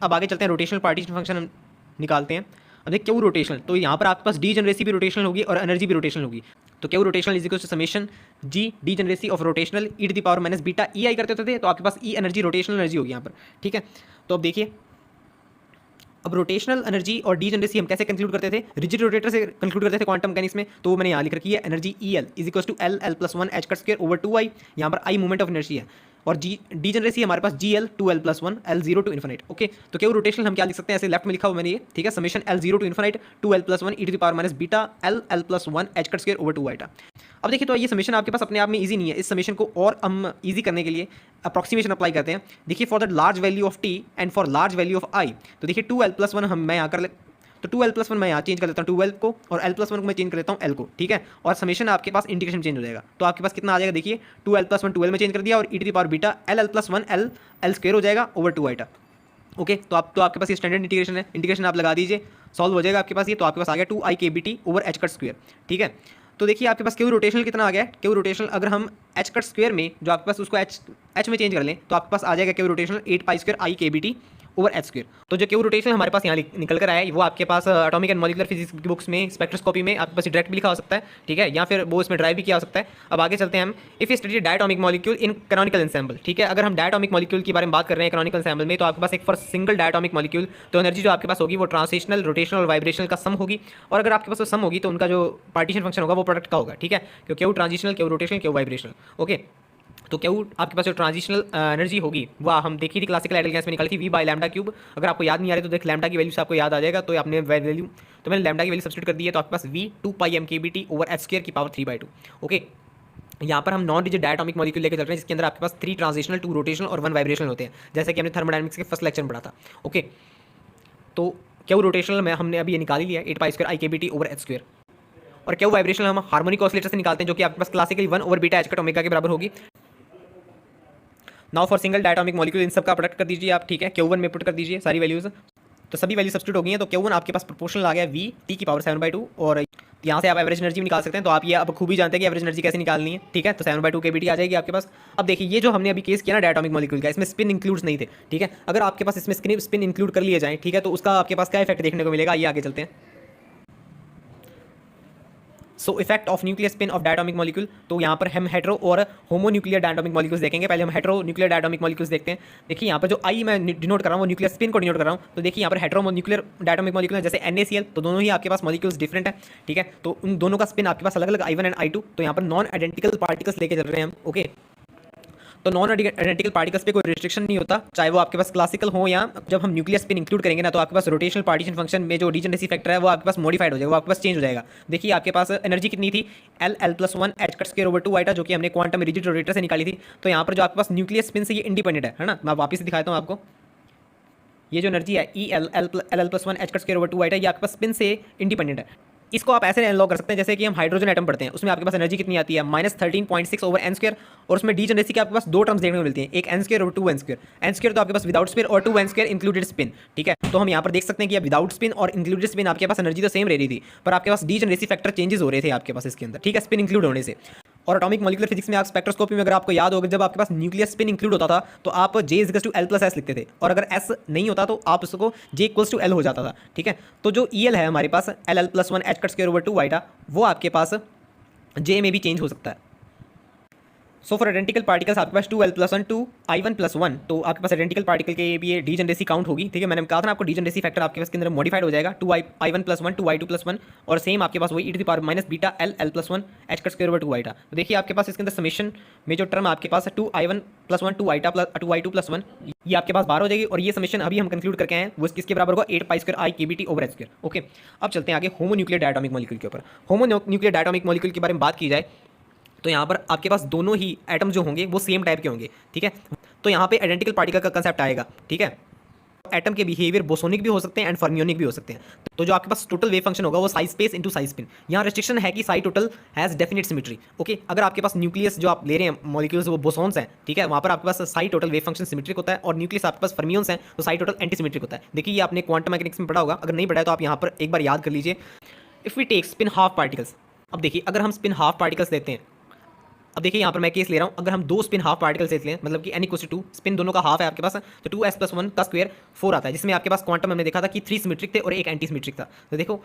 अब आगे चलते हैं, रोटेशनल पार्टीशन फंक्शन हम निकालते हैं। अब देखिए क्यू रोटेशनल, तो यहाँ पर आपके पास डी जनरेसी भी रोटेशनल होगी और एनर्जी भी रोटेशनल होगी। तो Q rotational is equal to summation G D degeneracy of rotational e to the power minus beta E I करते होते थे, तो आपके पास ई एनर्जी रोटेशनल एनर्जी होगी यहाँ पर, ठीक है। तो अब देखिए, अब रोटेशनल एनर्जी और डी जनरेसी हम कैसे कंक्लूड करते थे, रिजिड रोटेटर से कंक्लूड करते थे क्वांटम मैकेनिक्स में। तो मैंने यहाँ लिख रखी है energy E L is equal to L L plus one H cut square over two I, यहाँ पर आई मूवमेंट ऑफ एनर्जी है, और जी डी जनरेसी हमारे पास G L two L plus one L zero to infinite. Okay, तो क्या rotational हम क्या लिख सकते हैं, ऐसे लेफ्ट में लिखा हुआ मैंने ये, ठीक है, summation L zero to infinite two L plus one e to the power minus beta L L plus one H cut square over two I T. अब देखिए, तो ये समेशन आपके पास अपने आप में इजी नहीं है, इस समेशन को और हम इजी करने के लिए अप्रॉक्सीमेशन अप्लाई करते हैं। देखिए, for the large value of T and for large value of I, तो देखिए टू एल प्लस वन हम मैं यहाँ कर ले, तो टू एल प्लस वन मैं यहाँ चेंज कर लेता हूँ टू एल को, और एल प्लस वन को मैं चेंज कर लेता हूँ एल को, ठीक है, और समेशन आपके पास इंटीग्रेशन चेंज हो जाएगा। तो आपके पास कितना आ जाएगा, देखिए two L plus one two L में चेंज कर दिया, और e to the power beta L L plus one L L square हो जाएगा ओवर टू आईटा। ओके, तो आपके पास ये स्टैंडर्ड इंटीग्रेशन है, इंटीग्रेशन आप लगा दीजिए, सॉल्व हो जाएगा आपके पास ये। तो आपके पास आ गया two I K B T over H cut square, ठीक है। तो देखिए आपके पास क्यू रोटेशनल कितना आ गया, क्यू रोटेशनल अगर हम एच कट स्क्वायर में जो आपके पास उसको एच में चेंज कर लें, तो आपके पास आ जाएगा Q rotational eight pi square I K B T over H square. तो जो क्यू रोटेशनल हमारे पास यहाँ निकल कर आया है, वो आपके पास एटॉमिक एंड मॉलिक्यूलर फिजिक्स की बुक्स में, स्पेक्ट्रोस्कोपी में आपके पास डायरेक्ट भी लिखा हो सकता है, ठीक है, या फिर वो इसमें ड्राइव भी किया हो सकता है। अब आगे चलते हैं हम, if you study diatomic molecule in canonical ensemble, ठीक है, अगर हम डायटोमिक मॉलिक्यूल के बारे में बात कर रहे हैं कैनोनिकल एंसेंबल में, तो आपके पास एक फॉर सिंगल डायटोमिक मॉलिक्यूल, तो एनर्जी जो आपके पास होगी वो ट्रांसलेशनल, रोटेशनल और वाइब्रेशनल का सम होगी, और अगर आपके पास वो सम होगी तो उनका जो पार्टीशन फंक्शन होगा वो प्रोडक्ट का होगा, ठीक है, क्योंकि वो ट्रांजिशनल, क्यों रोटेशनल, क्यों वाइब्रेशनल। ओके, तो क्या आपके पास जो ट्रांजिशनल एनर्जी होगी वो हम देखी थी क्लासिकल आइडियल गैस में निकाली थी वी बाय लैम्डा क्यूब। अगर आपको याद नहीं आ रही तो देख लैम्डा की वैल्यू से आपको याद आ जाएगा, तो आपने वैल्यू, तो मैंने लैम्डा की वैल्यू सब्स्टिट्यूट कर दी है, तो आपके पास V two pi M K B T over H square की पावर 3/2। ओके, यहाँ पर हम नॉन रिजिड डायटोमिक मॉलिक्यूल लेकर चल रहे हैं, जिसके अंदर आपके पास 3 ट्रांजिशनल, 2 रोटेशनल और 1 वाइब्रेशनल होते हैं, जैसे कि हमने थर्मोडायनामिक्स के फर्स्ट लेक्चर में पढ़ा था। ओके, तो क्यों रोटेशनल में हमने अभी ये निकाल ही लिया 8 पाई square I K B T over H square, और क्यों वाइब्रेशनल हम हार्मोनिक ऑसिलेटर से निकालते हैं, जो कि आपके पास classically 1 over beta H cut omega के बराबर होगी। Now for single diatomic molecule इन सब का प्रोडक्ट कर दीजिए आप, ठीक है, Q1 में पुट कर दीजिए सारी वैल्यूज, तो सभी वैल्यू सब्स्टिट्यूट हो गई हैं। तो Q1 आपके पास प्रोपोर्शनल आ गया V T की पावर 7/2, और यहाँ से आप एवरेज एनर्जी भी निकाल सकते हैं। तो आप ये अब खूब ही जानते हैं कि एवरेज एनर्जी कैसे निकालनी है, ठीक है, तो 7/2 KBT आ जाएगी आपके पास। अब देखिए ये जो हमने अभी केस किया ना डायटोमिक मॉलिक्यूल का, इसमें स्पिन इंक्लूड्स नहीं थे, ठीक है, अगर आपके पास इसमें स्पिन इंक्लूड कर लिए जाएँ, ठीक है, तो उसका आपके पास क्या इफेक्ट देखने को मिलेगा, ये आगे चलते हैं। So effect of nuclear spin of diatomic molecule, तो यहाँ पर हम हेट्रो और होमो न्यूक्लियर डायटोमिक मॉलिक्यूल्स देखेंगे। पहले हम हेट्रो न्यूक्लियर डायटोमिक मॉलिक्यूल्स देखते हैं। देखिए यहाँ पर जो आई मैं डिनोट कर रहा हूँ वो न्यूक्लियर स्पिन को डिनोट कर रहा हूँ। तो देखिए यहाँ पर हेट्रो न्यूक्लियर डायटोमिक मॉलिक्यूल है, जैसे NaCl, तो दोनों ही आपके पास मॉलिक्यूल्स डिफरेंट है, ठीक है, तो उन दोनों का स्पिन आपके पास अलग अलग I1 एंड I2, तो यहाँ पर नॉन आइडेंटिकल पार्टिकल्स लेके चल रहे हैं हम। ओके, तो नॉन आइडेंटिकल पार्टिकल्स पे कोई रिस्ट्रिक्शन नहीं होता, चाहे वो आपके पास क्लासिकल हो या जब हम न्यूक्लियर स्पिन इंक्लूड करेंगे ना, तो आपके पास रोटेशनल पार्टीशन फंक्शन में जो डीजनरेसी फैक्टर है वो आपके पास मॉडिफाइड हो जाएगा, वो आपके पास चेंज हो जाएगा। देखिए आपके पास एनर्जी कितनी थी, L L plus one H cut square over two I T, जो कि हमने क्वांटम रिजिड रोटेटर से निकाली थी। तो यहाँ पर जो आपके पास न्यूक्लियर स्पिन से ये इंडिपेंडेंट है ना, मैं वापस दिखाता हूँ आपको। ये जो एनर्जी है E L L L plus one H cut square over two I T, ये आपके पास स्पिन से इंडिपेंडेंट है। इसको आप ऐसे एनालॉग कर सकते हैं जैसे कि हम हाइड्रोजन एटम पढ़ते हैं, उसमें आपके पास एनर्जी कितनी आती है -13.6 ओवर एन स्क्वायर, और उसमें डी जनरेसी के आपके पास दो टर्म्स देखने को मिलती हैं, एक एन स्क्वायर और 2 एन स्क्वायर। एन स्क्वायर तो आपके पास विदाउट स्पिन और 2 एन स्क्वायर इंक्लूडेड स्पिन, ठीक है। तो हम यहाँ पर देख सकते हैं कि विदाउट स्पिन और इंक्लूडेड स्पिन आपके पास एनर्जी तो सेम रह रही थी, पर आपके पास डी जनरेसी फैक्टर चेंजेस हो रहे थे आपके पास इसके अंदर, ठीक है, स्पिन इंक्लूड होने से। और एटॉमिक मॉलिक्यूलर फिजिक्स में आप स्पेक्ट्रोस्कोपी में अगर आपको याद होगा, जब आपके पास न्यूक्लियर स्पिन इंक्लूड होता था तो आप J=L+S लिखते थे, और अगर S नहीं होता तो आप उसको J=L हो जाता था, ठीक है। तो जो EL है हमारे पास LL+1 H cut square over 2 आईटा, वो आपके पास J में भी चेंज हो सकता है। सो फॉर आइडेंटिकल पार्टिकल्स आपके पास 2L+1 2 I1+1, तो आपके पास आइडेंटिकल पार्टिकल के भी ये डी जनरेसी काउंट होगी, ठीक है। मैंने कहा था ना आपको डी जनरेसी फैक्टर आपके पास के अंदर मॉडिफाइड हो जाएगा, 2I1+1 2I2+1, और सेम आपके पास वही e to the power minus beta L L plus one H cut square over 2 eta. तो देखिए आपके पास इसके अंदर समेशन में जो टर्म आपके पास है 2I1+1 2I2+1, ये आपके पास बाहर हो जाएगी, और ये समेशन अभी हम कंक्लूड करके आए हैं वो किसके बराबर होगा 8 पाई square I K B T over H square. Okay, अब चलते हैं आगे होमो न्यूक्लियर डायटोमिक मॉलिक्यूल के ऊपर। होमो न्यूक्लियर डायटोमिक मॉलिक्यूल के बारे में बात की जाए तो यहाँ पर आपके पास दोनों ही एटम जो होंगे वो सेम टाइप के होंगे, ठीक है। तो यहाँ पे आइडेंटिकल पार्टिकल का कंसेप्ट आएगा, ठीक है। एटम के बिहेवियर बोसोनिक भी हो सकते हैं एंड फर्मियोनिक भी हो सकते हैं। तो जो आपके पास टोटल वेव फंक्शन होगा वो size space into size spin. यहाँ रिस्ट्रिक्शन है कि Sai total has definite symmetry. Okay, अगर आपके पास न्यूक्लियस जो आप ले रहे हैं मॉलिक्यूल्स वो बोसोन्स हैं, ठीक है, वहाँ पर आपके पास psi total wave function symmetric होता है, और न्यूक्लियस आपके पास फर्मियोन्स हैं तो साई टोटल एंटी सिमेट्रिक होता है। देखिए ये आपने क्वांटम मैकेनिक्स में पढ़ा होगा, अगर नहीं पढ़ा है तो आप यहाँ पर एक बार याद कर लीजिए। If we take spin half particles, अब देखिए अगर हम स्पिन हाफ पार्टिकल्स लेते हैं अब देखिए यहाँ पर मैं केस ले रहा हूँ, अगर हम 2 स्पिन हाफ पार्टिकल से लें, मतलब कि n इक्वल टू 2, स्पिन दोनों का हाफ है आपके पास, तो 2s+1 का स्क्वायर 4 आता है, जिसमें आपके पास क्वांटम हमने देखा था कि 3 सिमेट्रिक थे और एक एंटी सिमेट्रिक था। तो देखो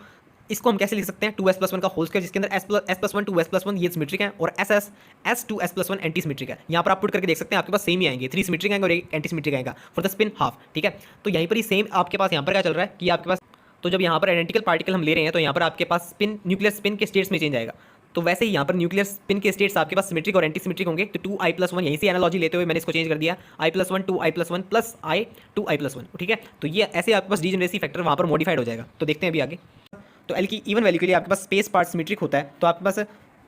इसको हम कैसे लिख सकते हैं, 2s+1 का होल स्क्वायर, जिसके अंदर s+1 2s+1 ये सिमेट्रिक है और s 2s+1 एंटी सिमेट्रिक है। यहाँ पर आप पुट करके देख सकते हैं, आपके पास सेम ही आएंगे, 3 सिमेट्रिक आएंगे और एक एंटी सिमेट्रिक आएगा फॉर द स्पिन हाफ। ठीक है, तो यहीं पर ही सेम आपके पास यहाँ पर क्या चल रहा है कि आपके पास, तो जब यहाँ पर आइडेंटिकल पार्टिकल हम ले रहे हैं तो यहाँ पर आपके पास स्पिन न्यूक्लियर स्पिन के स्टेट्स में चेंज आएगा। तो वैसे ही यहाँ पर न्यूक्लियर स्पिन के स्टेट्स आपके पास सिमेट्रिक और एंटी सिमेट्रिक होंगे। तो 2i+1 यहीं से एनालॉजी लेते हुए मैंने इसको चेंज कर दिया, i+1 2i+1 plus i 2i+1। ठीक है, तो ये ऐसे आपके पास डीजेनरेसी फैक्टर वहाँ पर मॉडिफाइड हो जाएगा। तो देखते हैं अभी आगे। तो एल की इवन वैल्यू के लिए आपके पास स्पेस पार्ट सिमेट्रिक होता है, तो आपके पास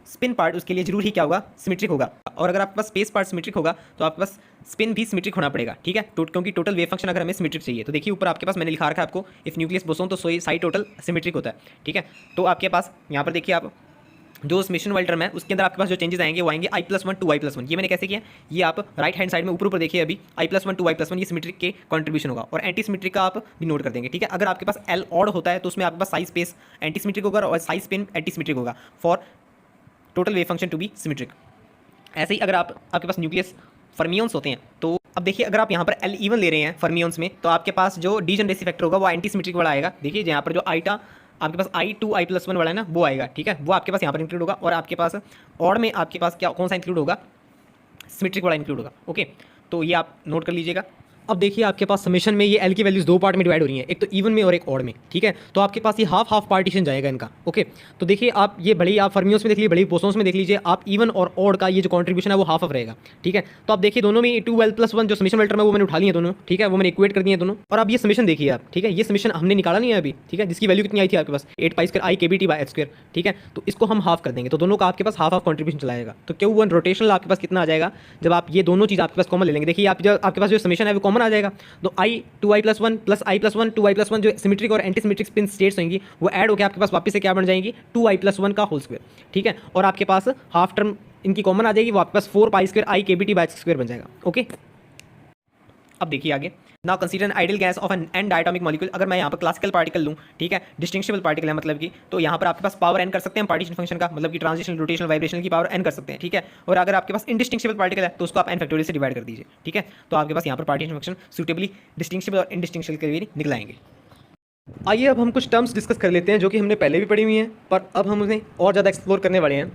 स्पिन पार्ट उसके लिए जरूर ही क्या होगा, सिमेट्रिक होगा। और अगर आपके पास स्पेस पार्ट सिमेट्रिक होगा तो आपके पास स्पिन भी सिमेट्रिक होना पड़ेगा। ठीक है, क्योंकि टोटल वेव फंक्शन अगर हमें सिमेट्रिक चाहिए, तो देखिए ऊपर आपके पास मैंने लिखा रखा है आपको, इफ न्यूक्लियस बोसोन तो साइड टोटल सिमेट्रिक होता है। ठीक है, तो आपके पास यहाँ पर देखिए आप जो समेशन वाली टर्म है उसके अंदर आपके पास जो चेंजेस आएंगे वो आएंगे i+1 2i+1। ये मैंने कैसे किया, ये आप राइट हैंड साइड में ऊपर देखिए अभी i+1 2i+1 ये सिमेट्रिक के कंट्रीब्यूशन होगा और एंटी सिमेट्रिक का आप भी नोट कर देंगे। ठीक है, अगर आपके पास एल ऑड होता है तो उसमें आपके पास साइज स्पेस एंटी सिमेट्रिक होगा और साइज स्पिन एंटी सिमेट्रिक होगा for total wave function to be symmetric. ऐसे ही अगर आपके पास न्यूक्लियस फर्मियंस होते हैं, तो अब देखिए अगर आप यहाँ पर एल इवन ले रहे हैं फर्मियंस में, तो आपके पास जो डीजनरेसी फैक्टर होगा वो एंटी सिमेट्रिक वाला आएगा। देखिए यहाँ पर जो आईटा आपके पास i 2i+1 वाला है ना, वो आएगा। ठीक है, वो आपके पास यहाँ पर इंक्लूड होगा और आपके पास ऑड में आपके पास क्या कौन सा इंक्लूड होगा, सिमेट्रिक वाला इंक्लूड होगा। ओके, तो ये आप नोट कर लीजिएगा। अब देखिए आपके पास समेशन में ये एल की वैल्यूज 2 पार्ट में डिवाइड हो रही हैं, एक तो इवन में और एक ऑड में। ठीक है, तो आपके पास ये हाफ पार्टीशन जाएगा इनका। ओके, तो देखिए आप ये भले ही आप फर्मियोस में देख लीजिए, भले ही बोसोन्स में देख लीजिए, आप इवन और ऑड का ये जो कॉन्ट्रीब्यूशन है वो हाफ रहेगा। ठीक है, तो आप देखिए दोनों में 2l+1 जो समेशन वेक्टर है वो मैंने उठा लिए दोनों। ठीक है, वो मैंने इक्वेट कर दिए दोनों। और अब ये समेशन देखिए आप, ठीक है, ये समेशन हमने निकाला नहीं है अभी। ठीक है, जिसकी वैल्यू कितनी आई थी आपके पास 8π²i/h²। ठीक है, तो इसको हम हाफ कर देंगे, तो दोनों का आपके पास हाफ कॉन्ट्रीब्यूशन चलाएगा। तो Q1 रोटेशनल आपके पास कितना आ जाएगा, जब आप ये दोनों चीज़ आपके पास कॉमन ले लेंगे। देखिए आप आपके पास जो समेशन है वो कॉमन आ जाएगा, तो i 2i+1 plus i+1 2i+1 जो सिमेट्रिक और एंटी सिमेट्रिक स्पिन स्टेट्स होंगी वो ऐड होकर आपके पास वापस से क्या बन जाएंगी, 2i+1 का होल स्क्वायर। ठीक है, और आपके पास हाफ टर्म इनकी कॉमन आ जाएगी, वो आपके पास 4π²i/kBT/² बन जाएगा। ओके, अब देखिए आगे। Now consider an ideal gas of N diatomic molecule. अगर मैं यहाँ पर क्लासिकल पार्टिकल लूँ, ठीक है, डिस्टिंक्शेबल पार्टिकल है मतलब कि, तो यहाँ पर आपके पास पावर एन कर सकते हैं पार्टीशन फंक्शन का, मतलब कि ट्रांजिशन रोटेशनल वाइब्रेशनल की पावर एन कर सकते हैं। ठीक है, और अगर आपके पास इनडिस्टिंक्शेबल पार्टिकल है तो उसको आप एन फैक्टोरियल से डिवाइड कर दीजिए। ठीक है, तो आपके पास यहाँ पर पार्टीशन फंक्शन सूटेबली डिस्टिंक्शेबल और इनडिस्टिंक्शेबल के लिए निकल आएंगे। आइए अब हम कुछ टर्म्स डिस्कस कर लेते हैं जो कि हमने पहले भी पढ़ी हुई हैं, पर अब हम उन्हें और ज़्यादा एक्सप्लोर करने वाले हैं।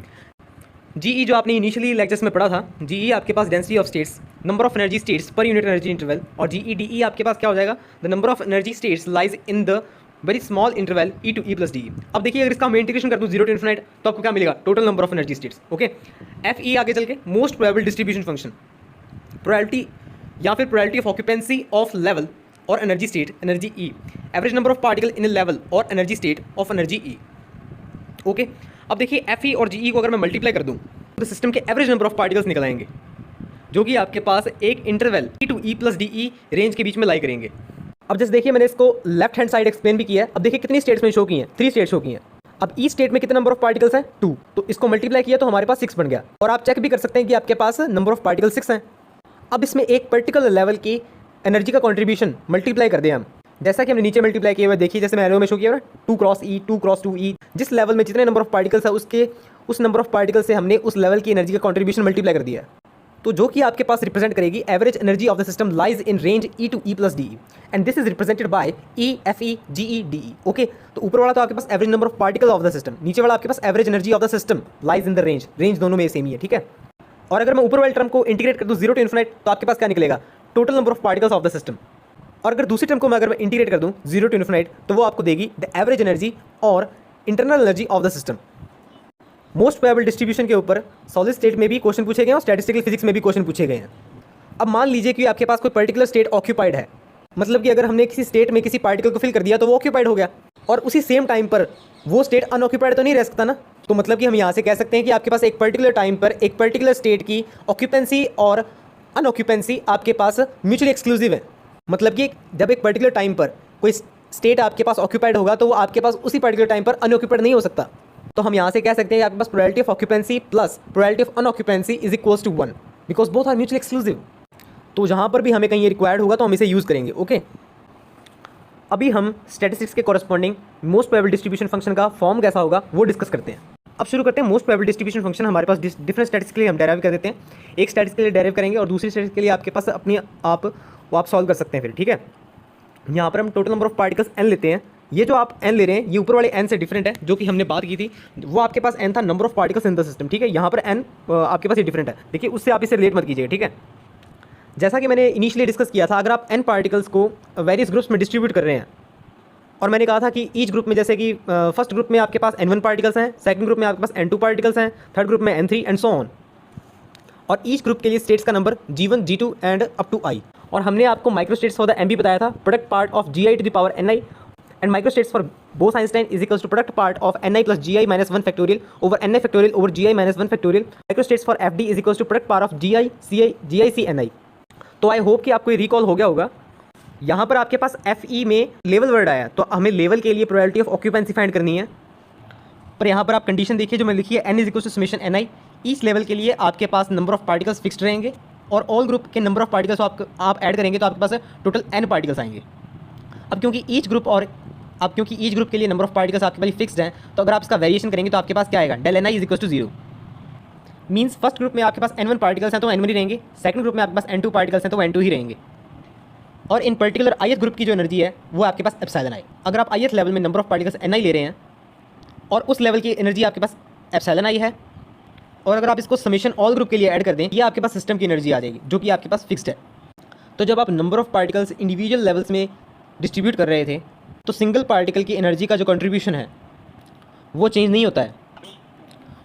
जीई जो आपने इनिशियली लेक्चर्स में पढ़ा था, जीई आपके पास density of states, number of energy states per unit energy interval, और जीईडीई आपके पास क्या हो जाएगा, the number of energy states lies in the very small interval E to E plus D. अब देखिए अगर इसका मैं इंटीग्रेशन कर दूँ 0 to ∞, तो आपको क्या मिलेगा, total number of energy states. Okay, F E आगे चल के most probable distribution function, probability या फिर probability of occupancy of level और energy state, energy E, average number of particle in level और energy state of energy E. Okay, अब देखिए F E और जी ई को अगर मैं मल्टीप्लाई कर दूँ तो सिस्टम के एवरेज नंबर ऑफ पार्टिकल्स निकल आएंगे, जो कि आपके पास एक interval E to E plus D E range के बीच में लाई करेंगे। अब जैसे देखिए मैंने इसको लेफ्ट हैंड साइड एक्सप्लेन भी किया है। अब देखिए कितनी स्टेट्स में शो की हैं, 3 स्टेट शो की हैं। अब ई स्टेट में कितने नंबर ऑफ पार्टिकल्स हैं, 2, तो इसको मल्टीप्लाई किया तो हमारे पास 6 बन गया। और आप चेक भी कर सकते हैं कि आपके पास नंबर ऑफ पार्टिकल 6 हैं। अब इसमें एक पर्टिकुलर लेवल की एनर्जी का कॉन्ट्रीब्यूशन मल्टीप्लाई कर दें हम, जैसा कि हमने नीचे मल्टीप्लाई किया हुआ, देखिए जैसे मैं एरो में शो किया ना 2 क्रॉस ई 2 क्रॉस 2 ई, जिस लेवल में जितने नंबर ऑफ पार्टिकल्स है उसके उस नंबर ऑफ पार्टिकल से हमने उस लेवल की एनर्जी का कॉन्ट्रीब्यूशन मल्टीप्लाई कर दिया है, तो जो कि आपके पास रिप्रेजेंट करेगी average energy of the system lies in range E to E plus D, and this is represented by E F E G E D E. Okay, तो ऊपर वाला तो आपके पास average number of particle of the system, नीचे वाला आपके पास average energy of the system lies in the range, range दोनों में सेम ही है। ठीक है, और अगर मैं ऊपर वाले टर्म को इंटीग्रेट कर दूँ 0 to ∞, तो आपके पास क्या निकलेगा, total number of particles of the system. और अगर दूसरी टर्म को मैं अगर मैं इंटीग्रेट कर दूँ 0 to ∞, तो वो आपको देगी द एवरेज एनर्जी और internal energy of the system. Most probable distribution के ऊपर सॉलिड स्टेट में भी क्वेश्चन पूछे गए हैं और स्टैटिस्टिकल फिजिक्स में भी क्वेश्चन पूछे गए हैं। अब मान लीजिए कि आपके पास कोई पर्टिकुलर स्टेट ऑक्यूपाइड है, मतलब कि अगर हमने किसी स्टेट में किसी पार्टिकल को फिल कर दिया तो वो ऑक्यूपाइड हो गया, और उसी सेम टाइम पर वो स्टेट अनऑक्यूपाइड तो नहीं रह सकता ना। तो मतलब कि हम यहाँ से कह सकते हैं कि आपके पास एक पर्टिकुलर टाइम पर एक पर्टिकुलर स्टेट की ऑक्यूपेंसी और अनऑक्यूपेंसी आपके पास म्यूचुअली एक्सक्लूसिव है। मतलब कि जब एक पर्टिकुलर टाइम पर कोई स्टेट आपके पास ऑक्यूपाइड होगा तो वो आपके पास उसी पर्टिकुलर टाइम पर अनऑक्यूपाइड नहीं हो सकता। तो हम यहाँ से कह सकते हैं कि आपके पास probability of occupancy plus probability of unoccupancy is equals to 1, because both are mutually exclusive. तो जहाँ पर भी हमें कहीं ये रिक्वायर्ड होगा तो हम इसे यूज़ करेंगे। ओके, अभी हम स्टैटिस्टिक्स के corresponding most probable distribution function का फॉर्म कैसा होगा वो डिस्कस करते हैं। अब शुरू करते हैं मोस्ट प्रोबेबल डिस्ट्रीब्यूशन फंक्शन। हमारे पास डिफरेंट स्टैटिक्स के लिए हम डेराइव कर देते हैं। एक स्टैटिक्स के लिए डेराइव करेंगे और दूसरी स्टैटिक्स के लिए आपके पास अपनी आप सॉल्व कर सकते हैं फिर, ठीक है। यहाँ पर हम total number of particles n लेते हैं। ये जो आप n ले रहे हैं ये ऊपर वाले n से डिफरेंट है, जो कि हमने बात की थी। वो आपके पास n था number of particles in the system, ठीक है। यहाँ पर n आपके पास ये डिफरेंट है, देखिए उससे आप इसे रिलेट मत कीजिए, ठीक है। जैसा कि मैंने इनिशियली डिस्कस किया था, अगर आप n पार्टिकल्स को वेरियस ग्रुप्स में डिस्ट्रीब्यूट कर रहे हैं, और मैंने कहा था कि ईच ग्रुप में, जैसे कि फर्स्ट ग्रुप में आपके पास n1 पार्टिकल्स हैं, सेकंड ग्रुप में आपके पास n2 पार्टिकल्स हैं, थर्ड ग्रुप में n3 एंड सो ऑन। और ईच ग्रुप के लिए स्टेट्स का number g1 g2 and up to i। और हमने आपको माइक्रोस्टेट्स फॉर द m भी बताया था, product part of gi to the power ni and microstates for Bose Einstein is equals to product part of ni plus gi minus 1 factorial over ni factorial over gi minus 1 factorial. Microstates for fd is equals to product part of gi c ni। तो I hope कि आपको ये recall हो गया होगा। यहाँ पर आपके पास FE में लेवल वर्ड आया, तो हमें लेवल के लिए प्रोबेबिलिटी ऑफ ऑक्यूपेंसी फाइंड करनी है। पर यहाँ पर आप कंडीशन देखिए जो मैंने लिखी है, n is equal to summation ni। Each level के लिए आपके पास नंबर ऑफ पार्टिकल्स फिक्स्ड रहेंगे और ऑल ग्रुप के नंबर ऑफ पार्टिकल्स आप ऐड करेंगे तो आपके पास टोटल n पार्टिकल्स आएंगे। अब क्योंकि ईच ग्रुप के लिए नंबर ऑफ पार्टिकल्स आपके पास फिक्स्ड हैं, तो अगर आप इसका वेरिएशन करेंगे तो आपके पास क्या आएगा, del ni is equal to 0। Means first group में आपके पास n1 पार्टिकल्स हैं तो n1 ही रहेंगे, सेकंड ग्रुप में आपके पास n2 पार्टिकल्स हैं तो n2 ही रहेंगे। और इन पर्टिकुलर ith ग्रुप की जो एनर्जी है वो आपके पास एप्सिलॉन i। अगर आप ith लेवल में नंबर ऑफ पार्टिकल्स ni ले रहे हैं और उस लेवल की एनर्जी आपके पास एप्सिलॉन i है, और अगर आप इसको समेशन ऑल ग्रुप के लिए ऐड कर दें, ये आपके पास सिस्टम की एनर्जी आ जाएगी जो कि आपके पास फिक्स्ड है। तो जब आप number of particles individual levels में डिस्ट्रीब्यूट कर रहे थे, तो सिंगल पार्टिकल की एनर्जी का जो कंट्रीब्यूशन है वो चेंज नहीं होता है,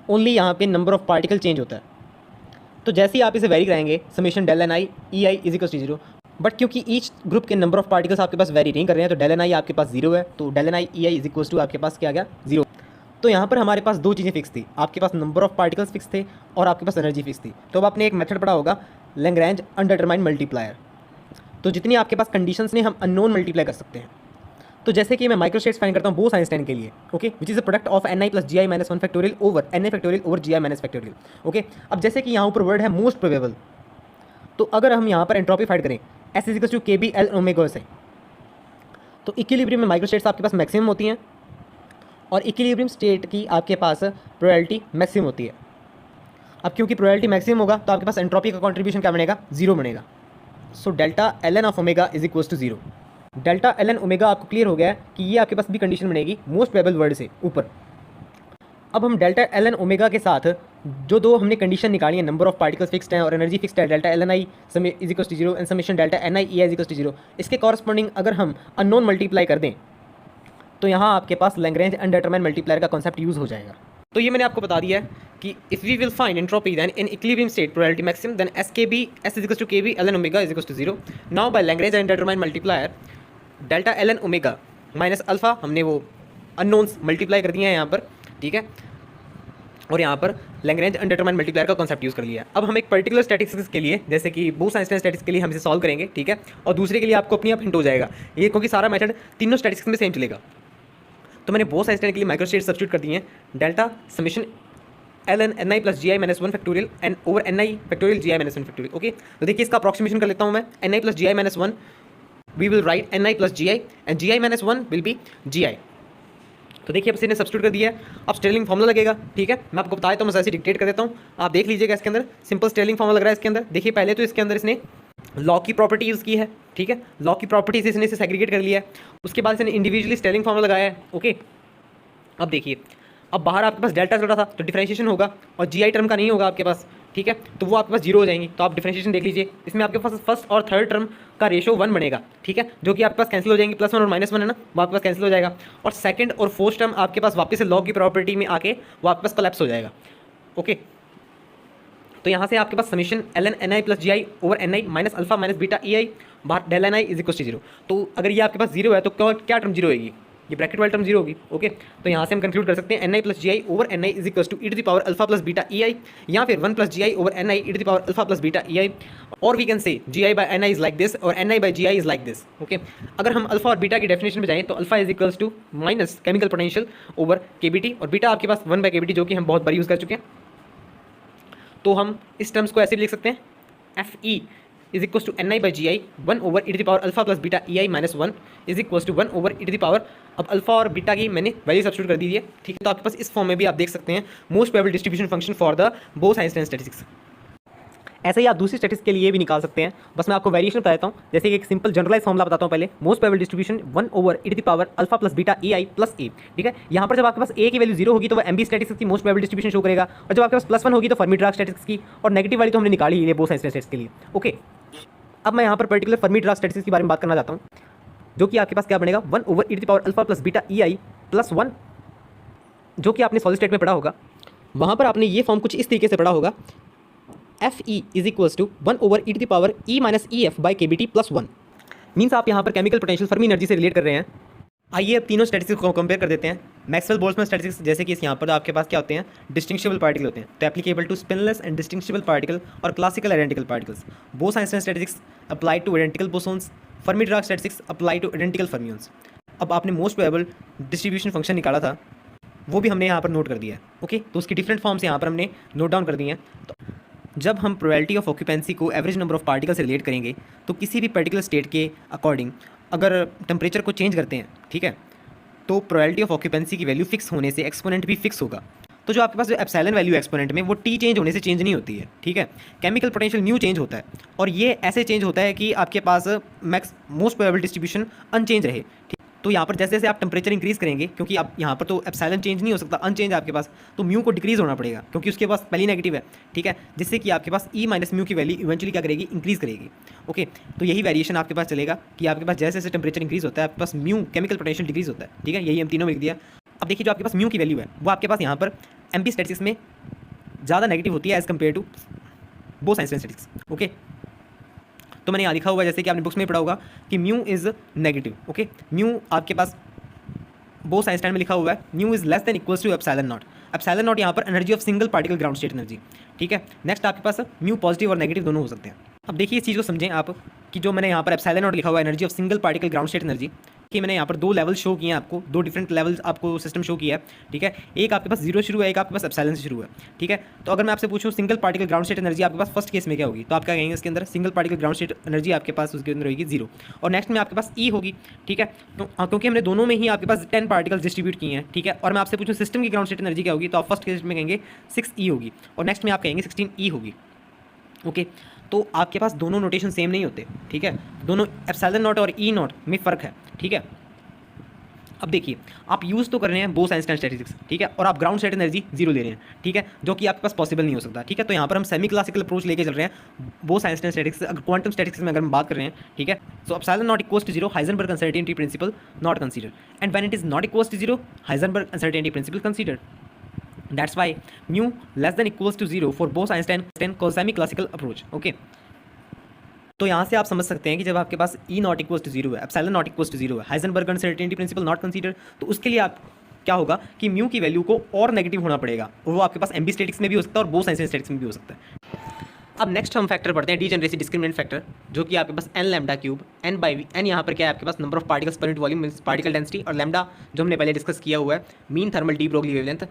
ओनली यहाँ पे नंबर ऑफ पार्टिकल चेंज होता है। तो जैसे ही आप इसे वेरी कराएंगे, summation del ni e i is equal to 0। But क्योंकि ईच ग्रुप के नंबर ऑफ पार्टिकल्स आपके पास वेरी नहीं कर रहे हैं, तो डेल ni आपके पास 0 है, तो del ni e i is equal to आपके पास क्या आ गया, 0। तो यहाँ पर हमारे पास दो चीज़ें फिक्स थी, आपके पास नंबर ऑफ पार्टिकल्स फिक्स थे और आपके पास एनर्जी फिक्स थी। तो अब आपने एक मेथड पढ़ा होगा, लैग्रेंज अनडिटरमाइंड मल्टीप्लायर। तो जितनी आपके पास कंडीशंस ने हम अननोन मल्टीप्लाई कर सकते हैं। तो जैसे कि मैं माइक्रोस्टेट्स फाइंड करता हूँ बोस-आइंस्टाइन के लिए, okay, which is the product of ni plus gi minus 1 factorial over ni factorial over gi minus factorial, okay. अब जैसे कि यहाँ ऊपर वर्ड है मोस्ट प्रोबेबल, तो अगर हम यहाँ पर एंट्रोपी फाइंड करें S is equal to KB L omega से, तो इक्विलिब्रियम में माइक्रोस्टेट्स आपके पास मैक्सिमम होती हैं और इक्विलिब्रियम स्टेट की आपके पास प्रोबेबिलिटी मैक्सिमम होती है। अब क्योंकि प्रोबेबिलिटी मैक्सिमम होगा तो आपके पास एंट्रोपी का कॉन्ट्रीब्यूशन क्या बनेगा, 0 बनेगा। So delta ln of omega is equal to 0। Delta ln omega आपको क्लियर हो गया है कि ये आपके पास भी कंडीशन बनेगी मोस्ट प्रोबेबल वर्ड से ऊपर। अब हम डेल्टा ln ओमेगा के साथ जो दो हमने कंडीशन निकाली है, नंबर ऑफ पार्टिकल्स फिक्स्ड हैं और एनर्जी फिक्स्ड है, delta ln i is equal to 0 and summation delta ni e i is equal to 0, इसके कॉरस्पॉन्डिंग अगर हम अननोन मल्टीप्लाई कर दें तो यहाँ आपके पास लैग्रेंज अनडिटरमाइंड मल्टीप्लायर का कॉन्सेप्ट यूज़ हो जाएगा। तो ये मैंने आपको बता दिया है कि if we will find entropy then in equilibrium state probability maximum then S is equal to KB ln omega is equal to 0। Now by Lagrange undetermined multiplier delta ln omega minus alpha, हमने वो unknowns multiply कर दिए हैं यहाँ पर, ठीक है। और यहाँ पर लैग्रेंज अनडिटरमाइंड मल्टीप्लायर का कॉन्सेप्ट यूज़ कर लिया। अब हम एक पर्टिकुलर स्टैटिस्टिक्स के लिए, जैसे कि बोस-आइंस्टाइन स्टैटिस्टिक्स के लिए हम इसे सॉल्व करेंगे, ठीक है। और दूसरे के लिए आपको अपनी आप हिंट हो जाएगा ये, क्योंकि सारा मेथड तीनों स्टैटिस्टिक्स में सेम चलेगा। तो मैंने बोस-आइंस्टाइन के लिए माइक्रोस्टेट सब्स्टिट्यूट कर दिए हैं, delta summation ln ni plus gi minus 1 factorial and over ni factorial gi minus 1 factorial, okay. तो देखिए इसका अप्रॉक्सीमेशन कर लेता हूँ मैं, ni plus gi minus 1 we will write ni plus gi and gi minus 1 will be gi। तो देखिए अब इसे सब्स्टिट्यूट कर दिया है। अब स्टेलिंग फॉर्मूला लगेगा, ठीक है। मैं आपको बताया तो मैं ऐसे डिक्टेट कर देता हूँ, आप देख लीजिएगा। इसके अंदर सिंपल स्टेलिंग फॉर्मूला लग रहा है इसके अंदर। देखिए पहले तो इसके अंदर इसने लॉ की प्रॉपर्टी यूज़ की है, ठीक है। लॉ की प्रॉपर्टी से इसने इसे सेग्रीगेट कर लिया है, उसके बाद इसने इंडिविजुअली स्टेलिंग फॉर्मूला लगाया है, ओके। अब देखिए, अब बाहर आपके पास डेल्टा चल रहा था तो डिफरेंशिएशन होगा और gi टर्म का नहीं होगा आपके पास, ठीक है। तो वो आपके पास 0 हो जाएंगी। तो आप डिफरेंशिएशन देख लीजिए, इसमें आपके पास फर्स्ट और थर्ड टर्म का रेशो 1 बनेगा, ठीक है, जो कि आपके पास कैंसिल हो जाएंगे, +1 और -1 है ना, वो आपके पास कैंसिल हो जाएगा। और सेकंड और फोर्थ टर्म आपके पास वापस से लॉ की प्रॉपर्टी में आके वो आपके पास कोलैप्स हो जाएगा, ओके। तो यहाँ से आपके पास summation ln ni plus gi over ni minus alpha minus beta e i बाहर del ni is equal to 0। तो अगर ये आपके पास 0 है तो क्या टर्म 0 होगी, ये ब्रैकेट वाली टर्म 0 होगी, ओके। तो यहाँ से हम कंक्लूड कर सकते हैं ni plus gi over ni is equal to E to the power alpha plus beta e i, या फिर 1 plus gi over ni E to the power alpha plus beta e i, और we can say gi by ni is like this और ni by gi is like this, okay. अगर हम alpha और beta की definition में जाएँ तो alpha is equals to minus chemical potential over KBT, और बीटा आपके पास 1 बाय केबीटी, जो कि हम बहुत बार यूज़ कर चुके हैं। तो हम इस टर्म्स को ऐसे भी लिख सकते हैं, FE is equal to N I by G I 1/e alpha plus beta E I minus 1 is equal to 1/e। अब अल्फा और बीटा की मैंने वैल्यू सब्स्टिट्यूट कर दी है, ठीक है। तो आपके पास इस फॉर्म में भी आप देख सकते हैं most probable distribution function for the Bose Einstein statistics. ऐसे ही आप दूसरी स्टैटिस्टिक्स के लिए भी निकाल सकते हैं, बस मैं आपको वेरिएशन बता देता हूँ। जैसे कि एक सिंपल जनरलाइज फॉर्मूला बताता हूँ पहले, most probable distribution 1/e alpha plus beta E I plus A, ठीक है। यहाँ पर जब आपके पास ए की वैल्यू 0 होगी तो वो एमबी स्टैटिस्टिक्स की मोस्ट प्रोबेबल डिस्ट्रीब्यूशन शो करेगा, और जब आपके पास +1 होगी तो फर्मी-डिराक स्टैटिस्टिक्स की, और नेगेटिव वाली तो हमने निकाली ही है बोस-आइंस्टाइन स्टैटिस्टिक्स के लिए, ओके। अब मैं यहाँ पर पर्टिकुलर फर्मी-डिराक स्टैटिस्टिक्स के बारे में बात करना चाहता हूँ, जो कि आपके पास क्या बनेगा 1/e alpha plus beta E I plus 1, जो कि आपने सॉलिड स्टेट में पढ़ा होगा। वहाँ पर आपने ये फॉर्म कुछ इस तरीके से पढ़ा होगा, F E is equals to 1/e minus E F by के बी टी प्लस 1। मीन्स आप यहाँ पर केमिकल पोटेंशियल फर्मी एनर्जी से रिलेट कर रहे हैं। आइए अब तीनों स्टैटिस्टिक्स को कंपेयर कर देते हैं। मैक्सवेल बोल्ट्जमैन स्टैटिस्टिक्स, जैसे कि इस यहाँ पर आपके पास क्या होते हैं, डिस्टिंक्शेबल पार्टिकल होते हैं, तो applicable to spinless and distinguishable particle और classical identical particles. Bose Einstein statistics applied to identical bosons, Fermi Dirac statistics apply to identical fermions. अब आपने मोस्ट प्रोबेबल डिस्ट्रीब्यूशन फंक्शन निकाला था, वो भी हमने यहाँ पर नोट कर दिया है, ओके। तो उसकी डिफरेंट फॉर्म्स यहाँ पर हमने नोट डाउन कर दी हैं। तो जब हम प्रोबेबिलिटी ऑफ ऑक्यूपेंसी को एवरेज नंबर ऑफ पार्टिकल से रिलेट करेंगे, तो किसी भी पर्टिकुलर स्टेट के अकॉर्डिंग अगर टेम्परेचर को चेंज करते हैं, ठीक है, तो प्रोबेबिलिटी ऑफ ऑक्यूपेंसी की वैल्यू फिक्स होने से एक्सपोनेंट भी फिक्स होगा। तो जो आपके पास जो एप्सिलॉन वैल्यू एक्सपोनेंट में, वो टी चेंज होने से चेंज नहीं होती है, ठीक है। केमिकल पोटेंशियल म्यू चेंज होता है, और ये ऐसे चेंज होता है कि आपके पास मोस्ट प्रोबेबल डिस्ट्रीब्यूशन अनचेंज रहे, ठीक। तो यहाँ पर जैसे जैसे आप टेम्परेचर इंक्रीज़ करेंगे, क्योंकि आप यहाँ पर तो एप्सिलॉन चेंज नहीं हो सकता, अनचेंज आपके पास, तो म्यू को डिक्रीज़ होना पड़ेगा, क्योंकि उसके पास पहली नेगेटिव है, ठीक है, जिससे कि आपके पास ई माइनस म्यू की वैल्यू इवेंचुअली क्या करेगी, इंक्रीज़ करेगी, ओके। तो यही वेरिएशन आपके पास चलेगा कि आपके पास जैसे जैसे टेम्परेचर इंक्रीज़ होता है, आपके पास म्यू केमिकल पोटेंशियल डिक्रीज़ होता है, ठीक है। यही हम तीनों में लिख दिया। अब देखिए जो आपके पास म्यू की वैल्यू है, वो आपके पास यहाँ पर एमपी स्टैटिस्टिक्स में ज़्यादा नेगेटिव होती है as compare to Bose Einstein statistics, okay. तो मैंने यहाँ लिखा हुआ, जैसे कि आपने बुक्स में पढ़ा होगा कि mu is negative, okay. Mu आपके पास बोस-आइंस्टाइन में लिखा हुआ है mu is less than equals to epsilon not. Epsilon not यहाँ पर energy of single particle ground state energy, ठीक है। नेक्स्ट आपके पास म्यू पॉजिटिव और नेगेटिव दोनों हो सकते हैं। अब देखिए इस चीज़ को समझें आप कि जो मैंने यहाँ पर एप्सिलॉन नॉट लिखा हुआ है energy of single particle ground state energy, कि मैंने यहाँ पर दो लेवल शो किए हैं आपको, दो डिफरेंट लेवल्स आपको सिस्टम शो किया है, ठीक है। एक आपके पास 0 शुरू है, एक आपके पास एप्सिलॉन से शुरू है, ठीक है। तो अगर मैं आपसे पूछूं single particle ground state energy आपके पास फर्स्ट केस में क्या होगी, तो आप क्या कहेंगे, इसके अंदर single particle ground state energy आपके पास उसके अंदर होगी 0, और नेक्स्ट में आपके पास ई होगी, ठीक है। तो क्योंकि हमने दोनों में ही आपके पास 10 पार्टिकल्स डिस्ट्रीब्यूट किए हैं, ठीक है। और मैं आपसे पूछूं सिस्टम की ग्राउंड स्टेट एनर्जी क्या होगी, तो आप फर्स्ट केस में कहेंगे 6E होगी, और नेक्स्ट में आप कहेंगे 16E होगी, ओके। तो आपके पास दोनों नोटेशन सेम नहीं होते, ठीक है। दोनों एप्सिलॉन नॉट और ई नॉट में फ़र्क है, ठीक है। अब देखिए आप यूज़ तो कर रहे हैं बोस-आइंस्टाइन स्टैटिस्टिक्स, ठीक है, और आप ग्राउंड स्टेट एनर्जी 0 ले रहे हैं, ठीक है, जो कि आपके पास पॉसिबल नहीं हो सकता, ठीक है। तो यहाँ पर हम सेमी क्लासिकल अप्रोच लेके चल रहे हैं बोस-आइंस्टाइन स्टैटिस्टिक्स। अगर क्वांटम स्टैटिस्टिक्स में अगर हम बात कर रहे हैं, ठीक है, so epsilon not equals to 0 Heisenberg uncertainty principle not consider, and when it is not equals to 0 Heisenberg uncertainty principle consider. That's why mu less than equals to 0 for Bose Einstein semi classical approach, okay. तो यहाँ से आप समझ सकते हैं कि जब आपके पास ई नॉट इक्वल्स टू 0 है, एप्सिलॉन नॉट इक्वल्स टू 0 है, Heisenberg uncertainty principle not consider, तो उसके लिए आप क्या होगा कि म्यू की वैल्यू को और नेगेटिव होना पड़ेगा, और वो आपके पास एमबी स्टैटिक्स में भी हो सकता है और बोस-आइंस्टाइन स्टैटिक्स में भी हो सकता है। अब नेक्स्ट हम फैक्टर पढ़ते हैं डीजेनरेसी डिस्क्रिमिनेंट फैक्टर, जो कि आपके पास N lambda cube N by V, N यहाँ पर क्या है आपके पास number of particles per unit volume means particle density, और लैम्डा जो हमने पहले डिस्कस किया हुआ है mean thermal de Broglie wavelength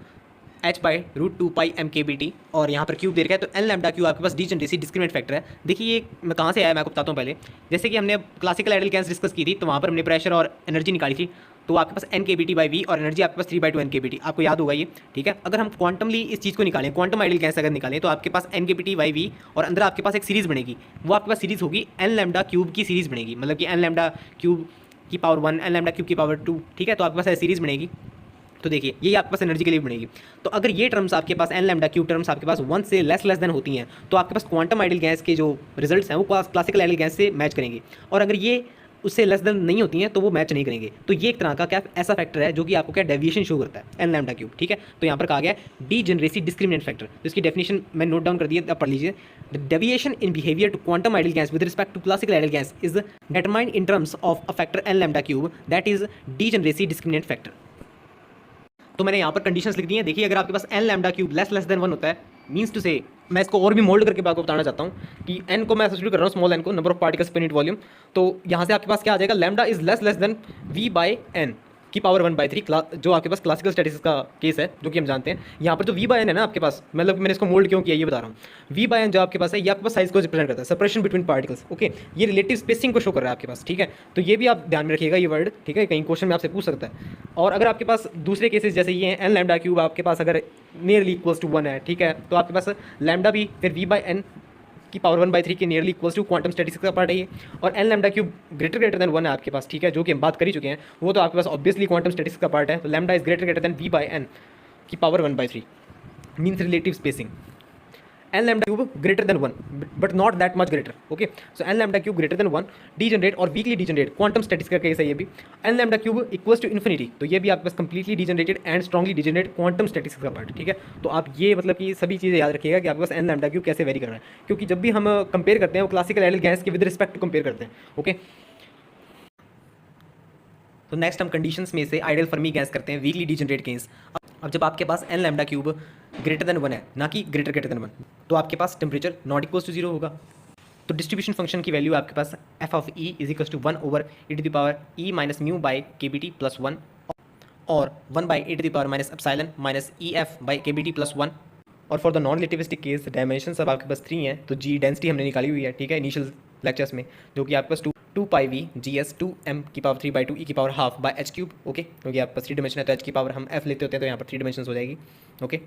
h/√2π mkBT, और यहाँ पर क्यूब दे रखा है। तो एन लैम्डा क्यूब आपके पास डीजेनरेसी डिस्क्रिमिनेंट फैक्टर है। देखिए ये मैं कहाँ से आया मैं आपको बताता हूँ पहले। जैसे कि हमने क्लासिकल आइडियल गैस डिस्कस की थी, तो वहाँ पर हमने प्रेशर और एनर्जी निकाली थी, तो आपके पास mkBT/v और एनर्जी आपके पास 3/2 mkBT, आपको याद होगा ये, ठीक है। अगर हम क्वांटमली इस चीज़ को निकालें, क्वांटम आइडियल गैस अगर निकालें, तो आपके पास mkBT/v और अंदर आपके पास एक सीरीज़ बनेगी, वो आपके पास सीरीज़ होगी एन लैम्डा क्यूब की सीरीज़ बनेगी, मतलब कि एन लैम्डा क्यूब की पावर 1 एन लैम्डा क्यूब की पावर 2, ठीक है। तो आपके पास सीरीज़ बनेगी। तो देखिए यही आपके पास एनर्जी के लिए बनेगी। तो अगर ये टर्म्स आपके पास एन लैम्डा क्यूब टर्म्स आपके पास 1 से लेस देन होती हैं, तो आपके पास क्वांटम आइडियल गैस के जो रिजल्ट्स हैं वो क्लासिकल आइडियल गैस से मैच करेंगे, और अगर ये उससे लेस देन नहीं होती हैं तो वो मैच नहीं करेंगे। तो ये एक तरह का क्या ऐसा फैक्टर है जो कि आपको क्या डेविएशन शो करता है, एन लैम्डा क्यूब, ठीक है। तो यहाँ पर कहा गया है डीजेनरेसी डिस्क्रिमिनेंट फैक्टर, तो इसकी डेफिनेशन मैं नोट डाउन कर दिया, अब पढ़ लीजिए। The deviation in behaviour to quantum ideal gas with respect to classical ideal gas is determined in terms of a factor N lambda cube that is degeneracy discriminant factor. तो मैंने यहाँ पर conditions लिख दी हैं। देखिए अगर आपके पास N lambda cube less than 1 होता है, मीन्स टू से मैं इसको और भी मोल्ड करके आपको बताना चाहता हूँ कि एन को मैं सब्स्टिट्यूट कर रहा हूँ स्मॉल एन को, number of particles per unit volume. तो यहाँ से आपके पास क्या आ जाएगा, lambda is less than v/n, की पावर 1/3 जो आपके पास क्लासिकल स्टैटिस्टिक्स का केस है जो कि हम जानते हैं। यहाँ पर जो v बाय एन है ना आपके पास, मतलब मैंने इसको मोल्ड क्यों किया ये बता रहा हूँ। v बाय एन जो आपके पास है ये आपके पास साइज को रिप्रेजेंट करता है, सेपरेशन बिटवीन पार्टिकल्स। ओके, ये रिलेटिव स्पेसिंग को शो कर रहा है आपके पास, ठीक है। तो ये भी आप ध्यान में रखिएगा ये वर्ड, ठीक है, कहीं क्वेश्चन में आपसे पूछ सकता है। और अगर आपके पास दूसरे केसेस जैसे ये एन लैम्डा क्यूब आपके पास अगर नियरली इक्वल्स टू 1 है, ठीक है, तो आपके पास लैम्डा भी फिर v बाय एन की पावर 1/3 के nearly equals to quantum statistics का पार्ट है ये। और N lambda cube greater than 1 है आपके पास, ठीक है, जो कि हम बात कर ही चुके हैं, वो तो आपके पास ऑब्वियसली क्वांटम स्टैटिस्टिक्स का पार्ट है। तो lambda is greater than v by N की power 1/3 means relative spacing. N lambda cube greater than 1 but not that much greater. Okay, so N lambda cube greater than 1 degenerate और weakly degenerate quantum statistics का case है ये भी। N lambda cube equals to infinity, तो ये भी आपके पास completely degenerated and strongly degenerate quantum statistics का पार्ट, ठीक है। तो आप ये मतलब कि सभी चीज़ें याद रखिएगा कि आपके पास एन लैम्डा क्यूब कैसे वेरी कर रहा है, क्योंकि जब भी हम कंपेयर करते हैं वो क्लासिकल आइडियल गैस के विद रिस्पेक्ट टू कंपेयर करते हैं। ओके, तो नेक्स्ट हम कंडीशंस में से आइडियल फर्मी गैस करते हैं, वीकली डीजनरेट केस। अब जब आपके पास N lambda cube greater than 1 है, ना कि ग्रेटर देन 1, तो आपके पास टेम्परेचर नॉट इक्वल्स टू 0 होगा। तो डिस्ट्रीब्यूशन फंक्शन की वैल्यू आपके पास F of E is equals to 1 over E to the power E minus mu by के बी टी प्लस 1 और 1 by E to the power minus epsilon minus E F by के B T plus 1। और for the non relativistic case dimension सब आपके पास 3 हैं, तो जी density हमने निकाली हुई है, ठीक है, इनिशियल लेक्चर्स में, जो कि आपके पास 2 पाई वी जी एस 2 एम की पावर 3/2 ई की power half by H cube. Okay, क्योंकि आपके पास 3 डिमेंशन है तो एच की पावर हम एफ लेते होते हैं, तो यहाँ पर 3 डिमेंशन हो जाएगी। ओके,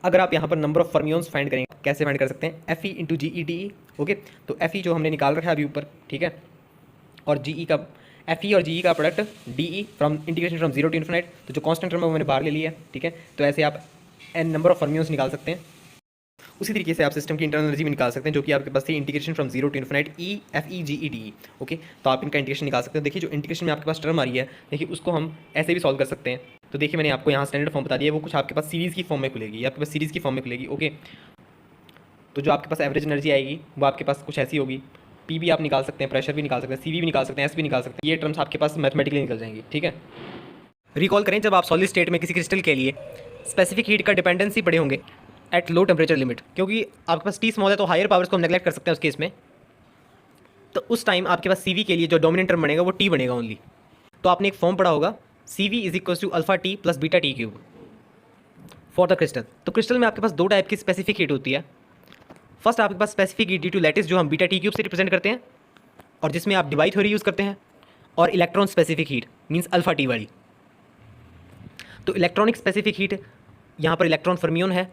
अगर आप यहाँ पर नंबर ऑफ फर्मियंस फाइंड करेंगे, कैसे फाइंड कर सकते हैं, एफ ई इंटू जी ई डी ई। ओके, तो एफ ई जो हमने निकाल रखा है अभी ऊपर, ठीक है, और जी ई का एफ ई और जी ई का product D E from integration from 0 to infinite, तो जो कांस्टेंट टर्म है वो मैंने बाहर ले लिया है, ठीक है। तो ऐसे आप एन नंबर ऑफ फर्मियंस निकाल सकते हैं। उसी तरीके से आप सिस्टम की इंटरनल एनर्जी भी निकाल सकते हैं, जो कि आपके पास थी integration from 0 to infinite E F E G E D E. Okay, तो आप इनका इंटीग्रेशन निकाल सकते हैं। देखिए जो इंटीग्रेशन में आपके पास टर्म आ रही है, देखिए उसको हम ऐसे भी सॉल्व कर सकते हैं। तो देखिए मैंने आपको यहाँ स्टैंडर्ड फॉर्म बता दिया, वो कुछ आपके पास सीरीज़ की फॉर्म में खुलेगी, आपके पास सीरीज़ की फॉर्म में खुलेगी। ओके, तो जो आपके पास एवरेज एनर्जी आएगी वो आपके पास कुछ ऐसी होगी। पी भी आप निकाल सकते हैं, प्रेशर भी निकाल सकते हैं, सी भी निकाल सकते हैं, एस भी निकाल सकते हैं। ये टर्म्स आपके पास मैथमेटिकली निकल जाएंगी, ठीक है। रिकॉल करें जब आप सॉलिड स्टेट में किसी क्रिस्टल के लिए स्पेसिफिक हीट का डिपेंडेंसी पढ़े होंगे एट लो टेम्परेचर लिमिट, क्योंकि आपके पास टी स्मॉल है तो हायर पावर्स को हम नेगलेक्ट कर सकते हैं उस केस में। तो उस टाइम आपके पास सी के लिए जो डोमिनेंट टर्म बनेगा वो टी बनेगा ओनली। तो आपने एक फॉर्म पढ़ा होगा, C we is equal to alpha T plus beta T cube for the crystal. तो क्रिस्टल में आपके पास 2 टाइप की स्पेसिफिक हीट होती है। फर्स्ट आपके पास specific heat due to lattice, जो हम बीटा टी क्यूब से रिप्रेजेंट करते हैं, और जिसमें आप डिवाइड थ्योरी यूज़ करते हैं, और electron specific heat means alpha T वाली। तो इलेक्ट्रॉनिक स्पेसिफिक हीट यहाँ पर इलेक्ट्रॉन फर्मियन है,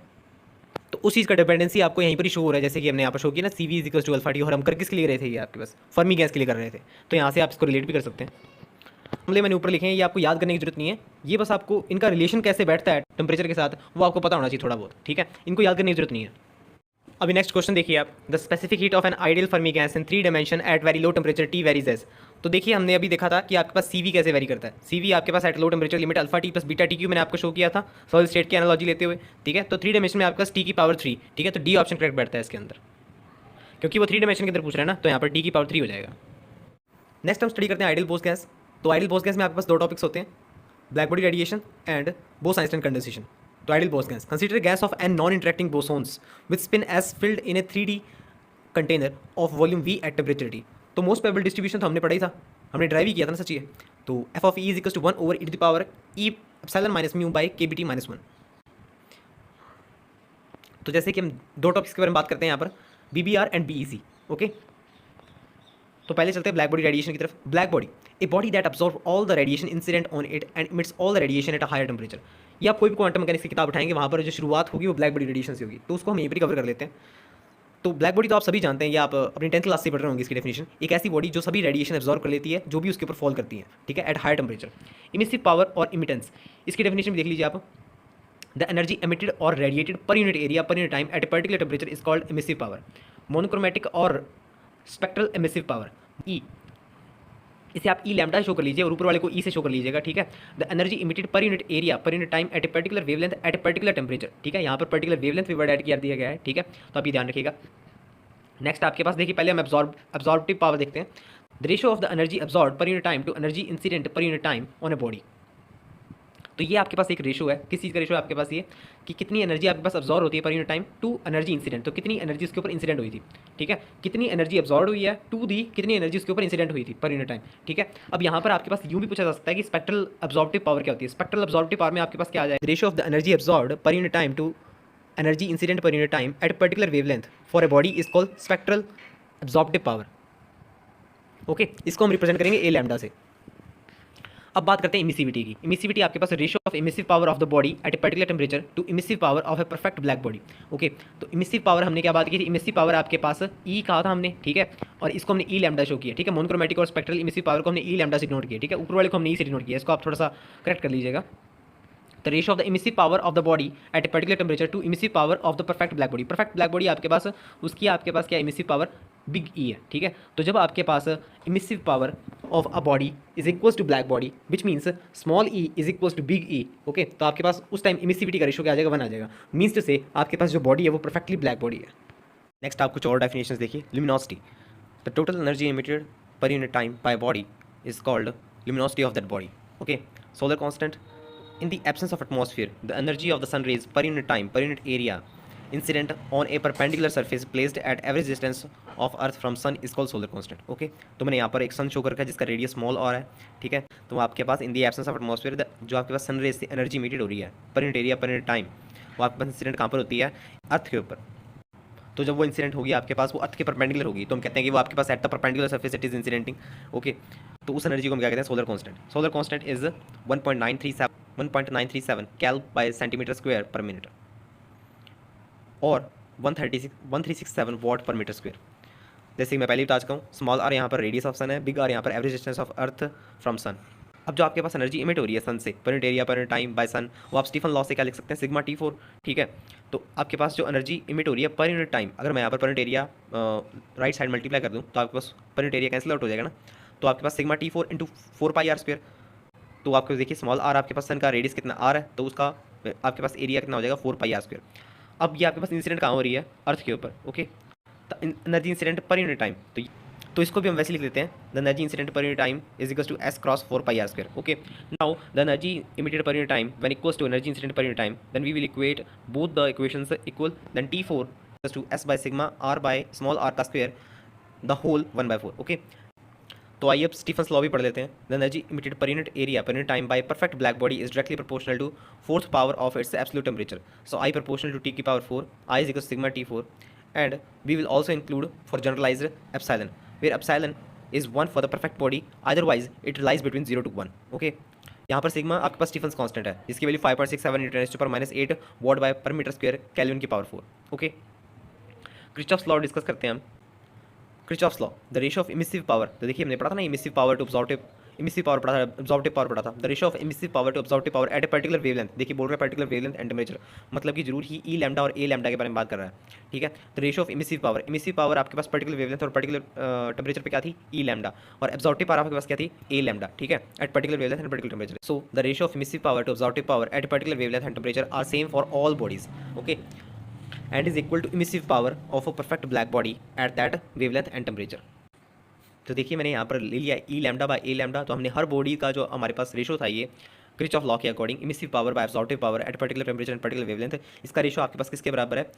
तो उस चीज़ का डिपेंडेंसी आपको यहीं पर ही शो हो रहा है, जैसे कि हमने यहाँ पर शो किया ना, C we is equal to alpha T, और हम कर किसके लिए रहे थे, ये आपके पास फर्मी गैस के लिए कर रहे थे। तो यहाँ से आप इसको रिलेट भी कर सकते हैं। मामले मैंने ऊपर लिखे हैं, ये आपको याद करने की जरूरत नहीं है, ये बस आपको इनका रिलेशन कैसे बैठता है टेम्परेचर के साथ वो आपको पता होना चाहिए थोड़ा बहुत, ठीक है, इनको याद करने की जरूरत नहीं है। अभी नेक्स्ट क्वेश्चन देखिए आप, the specific heat of an ideal Fermi gas in 3 dimension at very low temperature T varies as. तो देखिए हमने अभी देखा था कि आपके पास CV कैसे वेरी करता है। CV आपके पास at low temperature limit alpha T plus beta T cube मैंने आपको शो किया था सॉलिड स्टेट की एनालॉजी लेते हुए, ठीक है। तो 3 डायमेंशन में आपके पास टी की पावर 3, ठीक है, तो डी ऑप्शन करेक्ट बैठता है इसके अंदर, क्योंकि वो 3 डायमेंशन के अंदर पूछ रहे हैं ना, तो यहाँ पर टी की पावर 3 हो जाएगा। नेक्स्ट हम स्टडी करते हैं आइडियल बोस गैस। तो आइडियल बोस गैस में आपके पास 2 टॉपिक्स होते हैं, black body radiation and Bose Einstein condensation. तो ideal Bose gas, consider gas of N non interacting bosons with spin as filled in a 3D container of volume V at temperature T। तो most probable distribution तो हमने पढ़ा ही था, हमने drive ही किया था ना, सच्ची है। तो F of E is equal to 1 over E to the power E epsilon minus mu by के बी टी माइनस 1। तो जैसे कि हम 2 टॉपिक्स के बारे में बात करते हैं यहाँ पर, BBR एंड BEC। ओके, तो पहले चलते हैं ब्लैक बॉडी रेडिएशन की तरफ। Black body, a body that absorb all the radiation incident on it and emits all the radiation at a higher temperature. ये आप कोई भी क्वांटम मैकेनिक्स की किताब उठाएंगे, वहाँ पर जो शुरुआत होगी वो ब्लैक बॉडी रेडिएशन से होगी, तो उसको हम यहीं पर कवर कर लेते हैं। तो ब्लैक बॉडी तो आप सभी जानते हैं, ये आप अपनी 10th क्लास से पढ़ रहे होंगे इसकी डेफिनेशन। एक ऐसी बॉडी जो सभी रेडिएशन एब्जॉर्ब कर लेती है जो भी उसके ऊपर फॉल करती है, ठीक है, at higher temperature. Emissive power और इमिटेंस, इसकी डेफिनेशन भी देख लीजिए आप। द एनर्जी एमिटेड और radiated per unit area per unit time at a particular temperature is called emissive power. Monochromatic और स्पेक्ट्रल एमिसिव पावर ई, इसे आप ई लैम्डा शो कर लीजिए और ऊपर वाले को ई से शो कर लीजिएगा, ठीक है। The energy emitted per unit area per unit time at a particular wavelength at a particular temperature, ठीक है, यहाँ पर पर्टिकुलर वेवलेंथ भी वर्ड ऐड किया दिया गया है, ठीक है, तो आप ये ध्यान रखिएगा। नेक्स्ट आपके पास देखिए, पहले हम एब्जॉर्बिव पावर देखते हैं। The ratio of the energy absorb per unit time to energy incident per unit time on a body. तो ये आपके पास एक रेशो है, किस चीज़ का रेशो है आपके पास ये कि कितनी एनर्जी आपके पास अब्जॉर्व होती है per unit time to energy incident, तो कितनी एनर्जी उसके ऊपर इंसिडेंट हुई थी, ठीक है, कितनी एनर्जी अब्जॉर्व हुई है टू दी कितनी एनर्जी उसके ऊपर इंसिडेंट हुई थी पर यूनिट टाइम, ठीक है। अब यहाँ पर आपके पास यूँ भी पूछा जा सकता है कि स्पेक्ट्रल अब्जॉर्प्टिव पावर क्या होती है। स्पेक्ट्रल अब्जॉर्प्टिव पावर में आपके पास क्या आ जाए, ratio of the energy absorbed per unit time to energy incident per unit time at particular wavelength for a body is called spectral absorptive power. Okay, इसको हम रिप्रेजेंट करेंगे ए लैम्डा से। अब बात करते हैं इमिसिविटी की। इमिसिविटी आपके पास ratio of emissive power of the body at a particular temperature to emissive power of a perfect black body. Okay, तो इमिसिव पावर हमने क्या बात की थी, इमिसिव पावर आपके पास ई कहा था हमने, ठीक है, और इसको हमने ई लैम्डा शो किया, ठीक है। मोनोक्रोमैटिक और स्पेक्ट्रल इमिसिव पावर को हमने ई लैम्डा से डिनोट किया, ठीक है, ऊपर वाले को हमने ई से डिनोट किया, इसको आप थोड़ा सा करेक्ट कर लीजिएगा। The ratio of the emissive power of the body at a particular temperature to emissive power of the perfect black body. Perfect black body आपके पास उसकी आपके पास क्या इमिसिव पावर बिग ई है, ठीक है। तो जब आपके पास emissive power of a body is equals to black body which means small E is equals to big E, okay, तो आपके पास उस टाइम इमिसिविटी का रेशियो क्या आ जाएगा, 1 आ जाएगा। मीन्स टू से आपके पास जो बॉडी है वो परफेक्टली ब्लैक बॉडी है। नेक्स्ट आप कुछ और डेफिनेशन देखिए। Luminosity, the total energy emitted per unit time by body is called luminosity of that body. Okay, solar constant, in the absence of atmosphere the energy of the sun rays per unit time per unit area incident on a perpendicular surface placed at average distance of earth from sun is called solar constant। Okay, तो मैंने यहाँ पर एक सन show कर रखा है जिसका radius small और है, ठीक है। तो आपके पास इन दी एब्सेंस ऑफ एटमॉस्फेयर जो आपके पास सन रेज से एनर्जी इमिटेड हो रही है per unit area per unit time, वो आपके पास इंसिडेंट कहाँ पर होती है, अर्थ के ऊपर। तो जब वो इंसिडेंट होगी आपके पास वो अर्थ के परपेंडिकुलर होगी, तो हम कहते हैं कि वो आपके पास at the perpendicular surface it is incidenting. Okay, तो उस एनर्जी को हम क्या कहते हैं, solar constant. Solar constant is 1.937 cal by centimetre square per minute और 1367 वॉट पर मीटर स्क्वायर। जैसे मैं पहले बता चुका हूँ, स्मॉल आर यहाँ पर रेडियस ऑफ सन है, बिग आर यहाँ पर average distance of earth from sun. अब जो आपके पास एनर्जी इमिट हो रही है सन से per unit area per unit time by sun, वो आप स्टीफन लॉ से क्या लिख सकते हैं, सिग्मा T4, ठीक है। तो आपके पास जो एनर्जी इमिट हो रही है पर यूनिट टाइम, अगर मैं यहाँ पर unit area right side multiply कर दूँ तो आपके पास पर यूनिट एरिया कैंसिल आउट हो जाएगा ना, तो आपके पास सिग्मा T4 इंटू 4πr²। तो आपको देखिए स्मॉल आर आपके पास सन का रेडियस कितना आर है, तो उसका आपके पास एरिया कितना हो जाएगा 4πr²। अब ये आपके पास इंसिडेंट कहाँ हो रही है, अर्थ के ऊपर। Okay, energy incident per unit time, तो इसको भी हम वैसे लिख लेते हैं, the energy incident per unit time is equals to s cross 4πr²। Okay, now the energy emitted per unit time when equals to energy incident per unit time, then we will equate both the equations equal, then T4 equals to s by sigma r by small r का square the whole 1/4। Okay, तो आइए अब Stefan's law भी पढ़ लेते हैं। The energy emitted per unit area per unit time by perfect black body is directly proportional to fourth power of its absolute temperature, so I proportional to T की power 4, I is equals sigma T4 and we will also include for generalized epsilon where epsilon is 1 for the perfect body, otherwise it lies between 0 to 1। Okay, यहाँ पर sigma आपके पास Stefan's constant है जिसकी वैल्यू 5.67 × 10⁻⁸ watt by per metre square kelvin की power 4। Okay, Kirchhoff's law discuss करते हैं हम। Kirchhoff's law, the ratio of emissive power, तो देखिए हमने पढ़ा था ना emissive power to absorptive, emissive power पढ़ा था, अब्जॉर्प्टिव पावर पढ़ा था। The ratio of emissive power to absorptive power at a particular wavelength, देखिए बोल रहा है पर्टिकुलर वेवलेंथ एंड टेम्परेचर, मतलब कि जरूर ही ई लैम्डा और ए लैम्डा के बारे में बात कर रहा है, ठीक है। The ratio of emissive power आपके पास पर्टिकुलर वेवलेंथ और पर्टिकुलर टेम्परेचर पे क्या थी, ई लैम्डा, और अब्जॉर्प्टिव पावर आपके पास क्या थी, ए लैम्डा, ठीक है, at particular wavelength and particular temperature. So the ratio of emissive power to absorptive power at particular wavelength and temperature are same for all bodies. Okay, and is equal to emissive power of a perfect black body at that wavelength and temperature. तो देखिए मैंने यहाँ पर ले लिया E lambda by A lambda, तो हमने हर body का जो हमारे पास रेशो था ये किरचॉफ लॉ के according emissive power by absorptive power at particular temperature and particular wavelength, इसका रेशो आपके पास किसके बराबर है,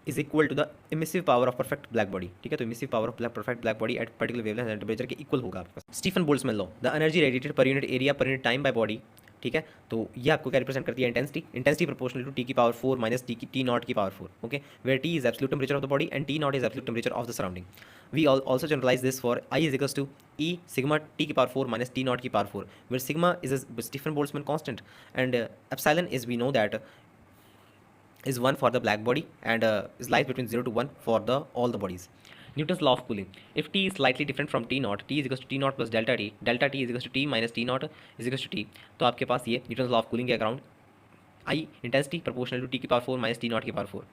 is equal to the emissive power of perfect black body, ठीक है। तो emissive power of perfect black body at particular wavelength and temperature के इक्वल होगा आपके पास। Stefan Boltzmann law, the energy radiated per unit area per unit time by body, ठीक है। तो ये आपको क्या रिप्रेजेंट करती है, इंटेंसिटी प्रोपोर्शनल टू T की पावर 4 माइनस T नॉट की power 4। Okay, where T is absolute temperature of the body and T naught is absolute temperature of the surrounding. We also generalize this for I is equals to E sigma T की power 4 minus T naught की power 4, where sigma is a Stephen Boltzmann constant and epsilon is, we know that is 1 for the black body and is lies between 0 to 1 for the all the bodies. Newton's law of cooling, if T is slightly different from T naught, T is equals to T naught plus delta T is equals to T minus T naught is equals to T, तो आपके पास ये Newton's law of cooling के around I intensity proportional to T की power 4 minus T naught की power 4।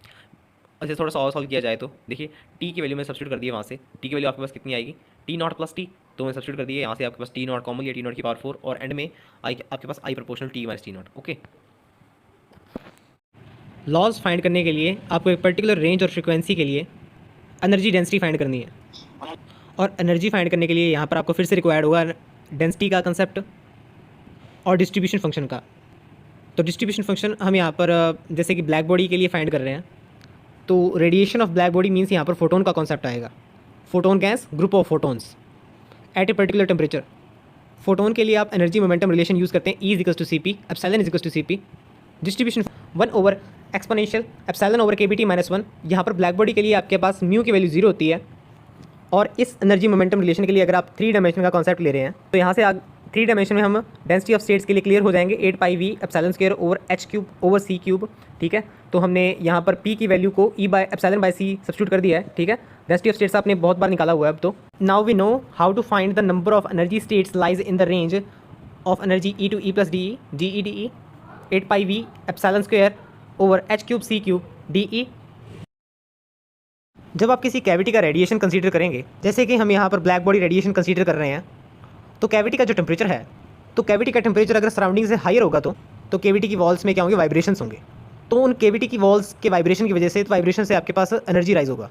अच्छा, थोड़ा सा और सॉल्व किया जाए तो देखिए T की वैल्यू में सब्सिट्यूट कर दिए, वहाँ से T की वैल्यू आपके पास कितनी आएगी, T नॉट प्लस T, तो मैं सब्सिट्यूट कर दिए, यहाँ से आपके पास T नॉट कॉमन लिया, T नॉट की पावर 4 और एंड में आपके पास I proportional T minus T naught. Okay, laws find करने के लिए आपको एक पर्टिकुलर रेंज और फ्रिक्वेंसी के लिए एनर्जी डेंसिटी फाइंड करनी है, और एनर्जी फाइंड करने के लिए यहाँ पर आपको फिर से रिक्वायर्ड होगा डेंसिटी का कंसेप्ट और डिस्ट्रीब्यूशन फंक्शन का। तो डिस्ट्रीब्यूशन फंक्शन हम यहाँ पर जैसे कि ब्लैक बॉडी के लिए फाइंड कर रहे हैं, तो radiation of black body means यहाँ पर फोटोन का कॉन्सेप्ट आएगा। Photon gas, group of photons at a particular temperature. Photon के लिए आप एनर्जी मोमेंटम रिलेशन यूज़ करते हैं, E is equals to c p, epsilon is equals to c p. Distribution 1 over exponential epsilon over KBT minus 1। यहाँ पर black body के लिए आपके पास म्यू की वैल्यू 0 होती है, और इस एनर्जी मोमेंटम रिलेशन के लिए अगर आप 3 डायमेंशन का कॉन्सेप्ट ले रहे हैं तो यहाँ से 3 डायमेंशन में हम डेंसिटी ऑफ स्टेट्स के लिए क्लियर हो जाएंगे, 8 pi we epsilon square over h cube over c cube. ठीक है, तो हमने यहाँ पर p की वैल्यू को E by epsilon bye c substitute कर दिया है। ठीक है, डेंसिटी ऑफ स्टेट्स आपने बहुत बार निकाला हुआ है अब तो। Now we know how to find the number of energy states lies in the range of energy E to E plus D e D e 8 pi we epsilon square over h cube c cube d e. जब आप किसी cavity का radiation consider करेंगे, जैसे कि हम यहाँ पर ब्लैक बॉडी रेडिएशन कंसीडर कर रहे हैं, तो कैविटी का जो टेम्परेचर है, तो कैविटी का टेम्परेचर अगर सराउंडिंग से हायर होगा तो कैविटी की वॉल्स में क्या होंगे, वाइब्रेशंस होंगे। तो उन कैविटी की वॉल्स के वाइब्रेशन की वजह से, तो वाइब्रेशन से आपके पास एनर्जी राइज होगा।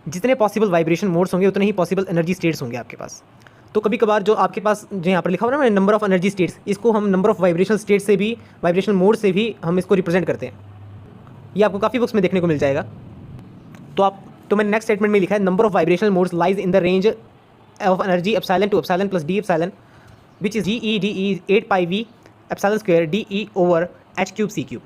जितने पॉसिबल वाइब्रेशन मोड्स होंगे उतने ही पॉसिबल एनर्जी स्टेट्स होंगे आपके पास। तो कभी कभार जो आपके पास जो यहाँ पर लिखा हुआ है ना नंबर ऑफ एनर्जी स्टेट्स, इसको हम नंबर ऑफ वाइब्रेशन स्टेट से भी, वाइब्रेशन मोड से भी हम इसको रिप्रेजेंट करते हैं। ये आपको काफ़ी बुक्स में देखने को मिल जाएगा। तो मैंने नेक्स्ट स्टेटमेंट में लिखा है number of vibrational modes lies in the range of energy epsilon to epsilon plus d epsilon which is GE 8 pi we epsilon square DE over h cube c cube.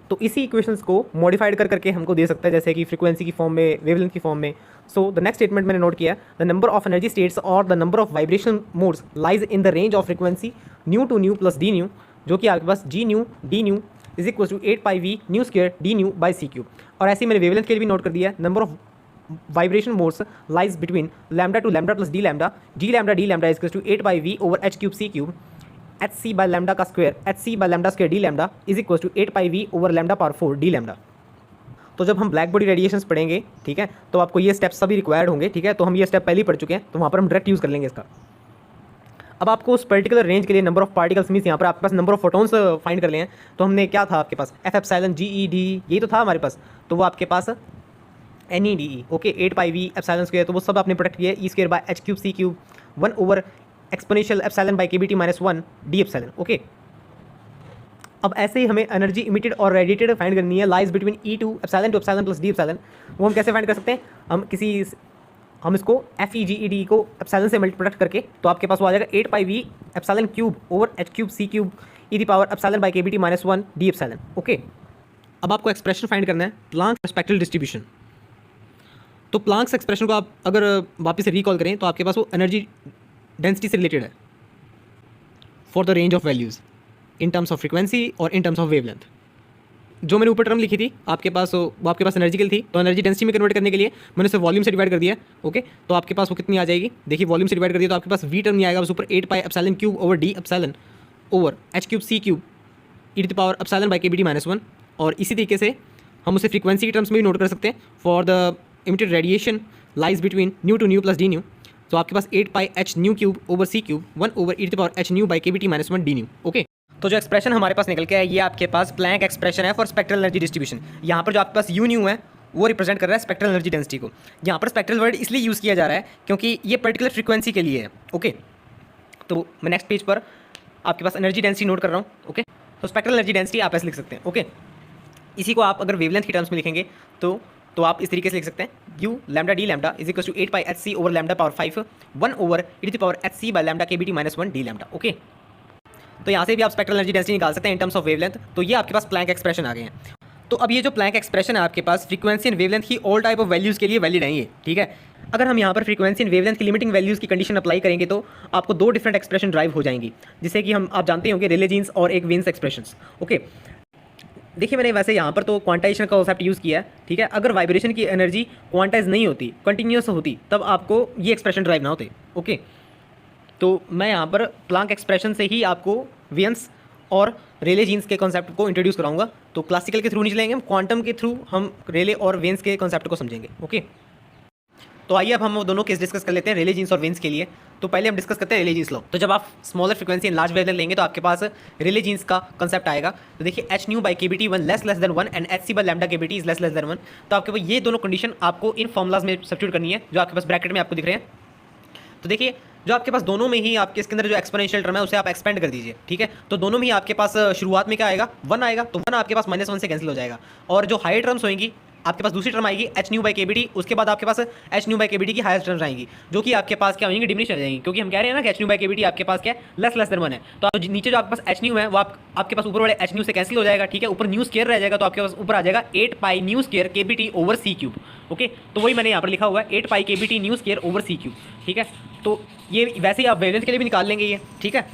तो इसी equations को modified कर करके हमको दे सकता है, जैसे कि फ्रीक्वेंसी की फॉर्म में, वेवलेंथ की फॉर्म में। सो द नेक्स्ट स्टेटमेंट मैंने नोट किया, the number of energy states और the number of vibration modes lies in the range of frequency nu to nu plus D nu, जो कि आपके पास G nu D nu is equal to 8 pi V nu square D nu by C cube. और ऐसे ही मैंने wavelength के लिए भी नोट कर दिया है, number of vibration modes lies between lambda to lambda plus D lambda, G lambda D lambda is equal to 8 pi V over h cube c cube, HC by lambda का square, HC by lambda square D lambda is equal to 8 pi V over lambda power 4 D lambda. तो जब हम black body radiations पढ़ेंगे, ठीक है, तो आपको ये स्टेप्स सभी रिक्वायर्ड होंगे। ठीक है, तो हम ये स्टेप पहले ही पढ़ चुके हैं, तो वहाँ पर हम डायरेक्ट यूज़ कर लेंगे इसका। अब आपको उस पर्टिकुलर रेंज के लिए नंबर ऑफ पार्टिकल्स मीन्स यहाँ पर आपके पास नंबर ऑफ फोटोन्स फाइंड कर लिए हैं। तो हमने क्या था आपके पास, F एप्सिलॉन GE D, यही तो था हमारे पास। तो वो आपके पास NEDE, okay, 8 pi we epsilon square, तो वो सब आपने प्रोडक्ट किया E square by h cube c cube 1 over exponential epsilon by KBT minus 1 D epsilon. Okay, अब ऐसे ही हमें एनर्जी इमिटेड और रेडिएटेड फाइंड करनी है lies between E to epsilon plus D epsilon. वो हम कैसे फाइंड कर सकते हैं, हम इसको FEGED को एप्सिलॉन से मल्टी प्रोडक्ट करके, तो आपके पास वो आ जाएगा 8 pi we epsilon cube over h cube c cube e the power epsilon by KBT minus 1 D epsilon. Okay, अब आपको एक्सप्रेशन फाइंड करना है प्लांक स्पेक्ट्रल डिस्ट्रीब्यूशन। तो प्लांक्स एक्सप्रेशन को आप अगर वापस से रिकॉल करें तो आपके पास वो एनर्जी डेंसिटी से रिलेटेड है for the range of values in terms of frequency और इन टर्म्स ऑफ वेवलेंथ। जो मैंने ऊपर टर्म लिखी थी आपके पास, वो आपके पास एनर्जी के लिए थी, तो एनर्जी डेंसिटी में कन्वर्ट करने के लिए मैंने उसे वॉल्यूम से डिवाइड कर दिया। ओके, तो आपके पास वो कितनी आ जाएगी, देखिए वॉल्यूम से डिवाइड कर दिया तो आपके पास वी टर्म नहीं आएगा, बस ऊपर 8 pi epsilon cube over D epsilon over h cube c cube e to the power epsilon by KBT minus 1। और इसी तरीके से हम उसे फ्रीक्वेंसी के टर्म्स में भी नोट कर सकते हैं, for the emitted radiation lies between nu to nu plus D nu, तो आपके पास 8 pi h nu cube over c cube 1 over e to the power h nu by KBT minus 1 D nu. Okay, तो जो expression हमारे पास निकल के है ये आपके पास प्लैंक एक्सप्रेशन है फॉर स्पेक्ट्रल एनर्जी डिस्ट्रीब्यूशन। यहाँ पर जो आपके पास यू न्यू है वो रिप्रेजेंट कर रहा है स्पेक्ट्रल एनर्जी डेंसिटी को। यहाँ पर स्पेक्ट्रल वर्ड इसलिए यूज़ किया जा रहा है क्योंकि ये पर्टिकुलर फ्रीक्वेंसी के लिए है। ओके, तो मैं नेक्स्ट पेज पर आपके पास एनर्जी डेंसिटी नोट कर रहा हूँ। ओके, तो स्पेक्ट्रल एनर्जी डेंसिटी आप ऐसे लिख सकते हैं। ओके, इसी को आप अगर वेवलेंथ की टर्म्स में लिखेंगे तो आप इस तरीके से लिख सकते हैं, u lambda d lambda is equal to 8 pi HC over lambda power 5 1 over e to the power HC by lambda KBT minus 1 D lambda. Okay, तो यहाँ से भी आप स्पेक्ट्रल एनर्जी डेंसिटी निकाल सकते हैं इन टर्म्स ऑफ वेवलेंथ। तो ये आपके पास प्लैंक एक्सप्रेशन आ गए हैं। तो अब ये जो प्लैंक एक्सप्रेशन है आपके पास फ्रीक्वेंसी एंड वेवलेंथ की ऑल टाइप ऑफ वैल्यूज़ के लिए वैलिड है ये। ठीक है, अगर हम यहाँ पर फ्रीक्वेंसी एंड वेवलेंथ की लिमिटिंग वैल्यूज़ की कंडीशन अप्लाई करेंगे तो आपको 2 डिफरेंट एक्सप्रेशन ड्राइव हो जाएंगी, जिससे कि आप जानते होंगे रेले जीन्स और एक वेन्स एक्सप्रेशंस। ओके, देखिए मैंने वैसे यहाँ पर तो क्वांटाइजेशन का कॉन्सेप्ट यूज़ किया है। ठीक है, अगर वाइब्रेशन की एनर्जी क्वांटाइज नहीं होती, कंटिन्यूस होती, तब आपको ये एक्सप्रेशन ड्राइव ना होते। ओके, तो मैं यहाँ पर प्लांक एक्सप्रेशन से ही आपको वेन्स और रेले जीन्स के कॉन्सेप्ट को इंट्रोड्यूस कराऊंगा। तो क्लासिकल के थ्रू नहीं चलेंगे हम, क्वांटम के थ्रू हम रेले और वेन्स के कॉन्सेप्ट को समझेंगे। ओके, तो आइए अब हम दोनों केस डिस्कस कर लेते हैं रेले जीन्स और वेन्स के लिए। तो पहले हम डिस्कस करते हैं रेले जीन्स लॉ। तो जब आप smaller frequency and large wavelength लेंगे तो आपके पास रेले जीन्स का कंसेप्ट आएगा। तो देखिए h new by KBT 1 less than 1 and HC by lambda KBT is less than 1। तो आपके पास ये दोनों कंडीशन आपको इन फॉर्मुलाज में सब्स्टिट्यूट करनी है जो आपके पास ब्रैकेट में आपको दिख रहे हैं। तो देखिए जो आपके पास दोनों में ही आपके इसके अंदर जो एक्सपोनेंशियल टर्म है उसे आप एक्सपेंड कर दीजिए, ठीक है। तो दोनों में ही आपके पास शुरुआत में क्या आएगा, 1 आएगा, तो 1 आपके पास -1 से कैंसिल हो जाएगा। और जो हायर टर्म्स होंगी आपके पास दूसरी टर्म आएगी एच न्यू बाई के बी टी, उसके बाद आपके पास एच न्यू बाई के बी टी की हायर टर्म्स आएंगी, जो कि आपके पास क्या होंगी, डिमिनिश हो जाएंगी, क्योंकि हम कह रहे हैं ना कि एच न्यू बाई के बी टी आपके पास क्या है, लेस देन 1 है। तो नीचे जो आपके पास एच न्यू है वो आपके पास ऊपर वाले एच न्यू से कैंसिल हो जाएगा, ठीक है। ऊपर न्यू स्क्वायर रह जाएगा, तो आपके पास ऊपर आ जाएगा 8 पाई न्यू स्क्वायर के B T over C cube. Okay, तो वही मैंने यहाँ पर लिखा हुआ है 8 pi K B T nu square over C cube, ठीक है। तो ये वैसे ही आप वेवलेंथ के लिए भी निकाल लेंगे ये, ठीक है।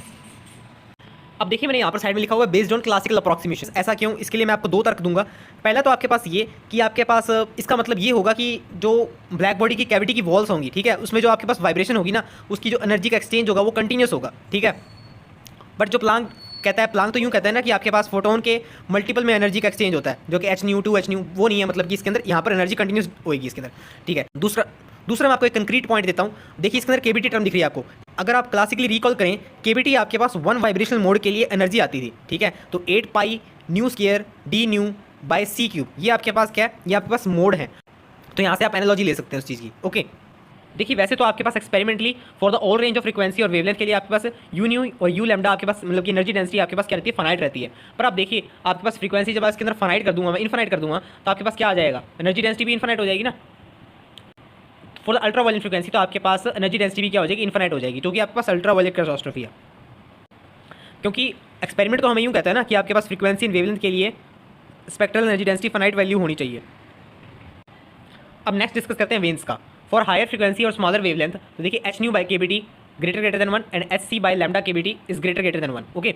अब देखिए मैंने यहाँ पर साइड में लिखा हुआ है बेस्ड ऑन क्लासिकल अप्रॉक्सीमेशन। ऐसा क्यों, इसके लिए मैं आपको 2 तर्क दूंगा। पहला तो आपके पास ये कि आपके पास इसका मतलब ये होगा कि जो ब्लैक बॉडी की कैविटी की वॉल्स होंगी, ठीक है, उसमें जो आपके पास वाइब्रेशन होगी ना, उसकी जो एनर्जी का एक्सचेंज होगा वो कंटिन्यूस होगा, ठीक है। बट जो प्लांक कहता है, प्लांक तो यूँ कहता है ना कि आपके पास फोटोन के मल्टीपल में एनर्जी का एक्सचेंज होता है, जो कि h nu to h nu वो नहीं है, मतलब कि इसके अंदर यहाँ पर एनर्जी कंटिन्यूस होगी इसके अंदर, ठीक है। दूसरा मैं आपको एक कंक्रीट पॉइंट देता हूँ। देखिए इसके अंदर केबीटी टर्म दिख रही है आपको। अगर आप क्लासिकली रिकॉल करें, केबीटी आपके पास 1 वाइब्रेशनल मोड के लिए एनर्जी आती थी, ठीक है। तो 8 pi nu square D nu by C cube, ये आपके पास क्या है, ये आपके पास मोड है। तो यहाँ से आप एनालॉजी ले सकते हैं उस चीज़ की। ओके, देखिए वैसे तो आपके पास experimentally for the all range of frequency और वेवलेंथ के लिए आपके पास यू न्यू और यू लैम्डा आपके पास मतलब कि एनर्जी डेंसिटी आपके पास क्या रहती है, फाइनाइट रहती है। पर आप देखिए आपके पास फ्रीक्वेंसी जब इसके अंदर फाइनाइट कर दूंगा मैं, इनफाइनाइट कर दूंगा, तो आपके पास क्या आ जाएगा, एनर्जी डेंसिटी भी इनफाइनाइट हो जाएगी ना। फॉर अल्ट्रा वायलेंट फ्रीक्वेंसी तो आपके पास एनर्जी डेंसिटी भी क्या हो जाएगी, इनफाइनाइट हो जाएगी, क्योंकि आपके पास अल्ट्रा वायलेट क्रायोस्ट्रोफी है। क्योंकि एक्सपेरिमेंट तो हमें यूँ कहता है ना कि आपके पास फ्रीक्वेंसी इन वेवलेंथ के लिए spectral energy density finite value होनी चाहिए। अब नेक्स्ट डिस्कस करते हैं वेन्स का। फॉर हायर फ्रीक्वेंसी और स्मॉलर वेवलेंथ तो देखिए एच न्यू बाई के B T greater than 1 and H C by lambda K B T is greater than 1। Okay,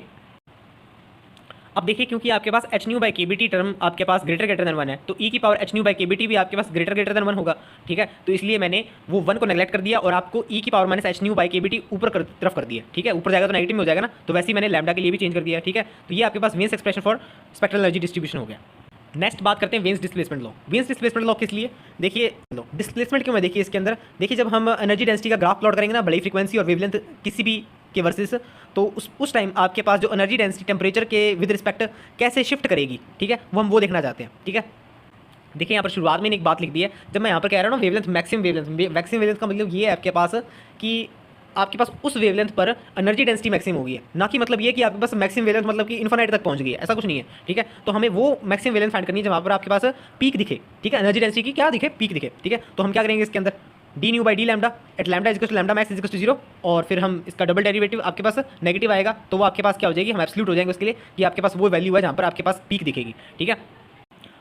अब देखिए क्योंकि आपके पास एच न्यू बाई के बी टी टर्म आपके पास ग्रेटर देन 1 है, तो ई की पावर एच न्यू बाई के बी टी भी आपके पास ग्रेटर देन 1 होगा, ठीक है। तो इसलिए मैंने वो 1 को नेगलेक्ट कर दिया और आपको ई की power minus H nu by के बी टी ऊपर तरफ कर दिया, ठीक है। ऊपर जाएगा तो नेगेटिव में हो जाएगा ना, तो वैसे ही मैंने लैम्डा के लिए भी चेंज कर दिया, ठीक है। तो ये आपके पास Wien's expression for spectral energy distribution हो गया। नेक्स्ट बात करते हैं Wien's displacement law. Wien's displacement law किस लिए, देखिए डिस्प्लेसमेंट क्यों है, देखिए इसके अंदर देखिए जब हम एनर्जी डेंसिटी का ग्राफ प्लॉट करेंगे ना, बड़ी फ्रीक्वेंसी और वेवलेंथ किसी भी के वर्सेस, तो उस टाइम आपके पास जो एनर्जी डेंसिटी टेम्परेचर के विद रिस्पेक्ट कैसे शिफ्ट करेगी, ठीक है, वो देखना चाहते हैं, ठीक है। देखिए यहाँ पर शुरुआत में एक बात लिख दी है, जब मैं यहाँ पर कह रहा हूँ ना वेवलेंथ मैक्सिमम वेवलेंथ का मतलब ये है आपके पास कि आपके पास उस वेवलेंथ पर एनर्जी डेंसिटी मैक्सिमम होगी है, ना कि मतलब ये कि आपके पास मैक्सिमम वेवलेंथ मतलब कि इन्फिनिट तक पहुंच गई है, ऐसा कुछ नहीं है, ठीक है। तो हमें वो मैक्सिमम वेवलेंथ फाइंड करनी है जहाँ पर आपके पास पीक दिखे, ठीक है, एनर्जी डेंसिटी की क्या दिखे, पीक दिखे, ठीक है। तो हम क्या करेंगे इसके अंदर d nu by d lambda at lambda is lambda max is 0, और फिर हम इसका डबल डेरिवेटिव आपके पास नेगेटिव आएगा, तो वो आपके पास क्या हो जाएगी, हम एब्सोल्यूट हो जाएंगे उसके लिए कि आपके पास वो वैल्यू है जहाँ पर आपके पास पीक दिखेगी, ठीक है।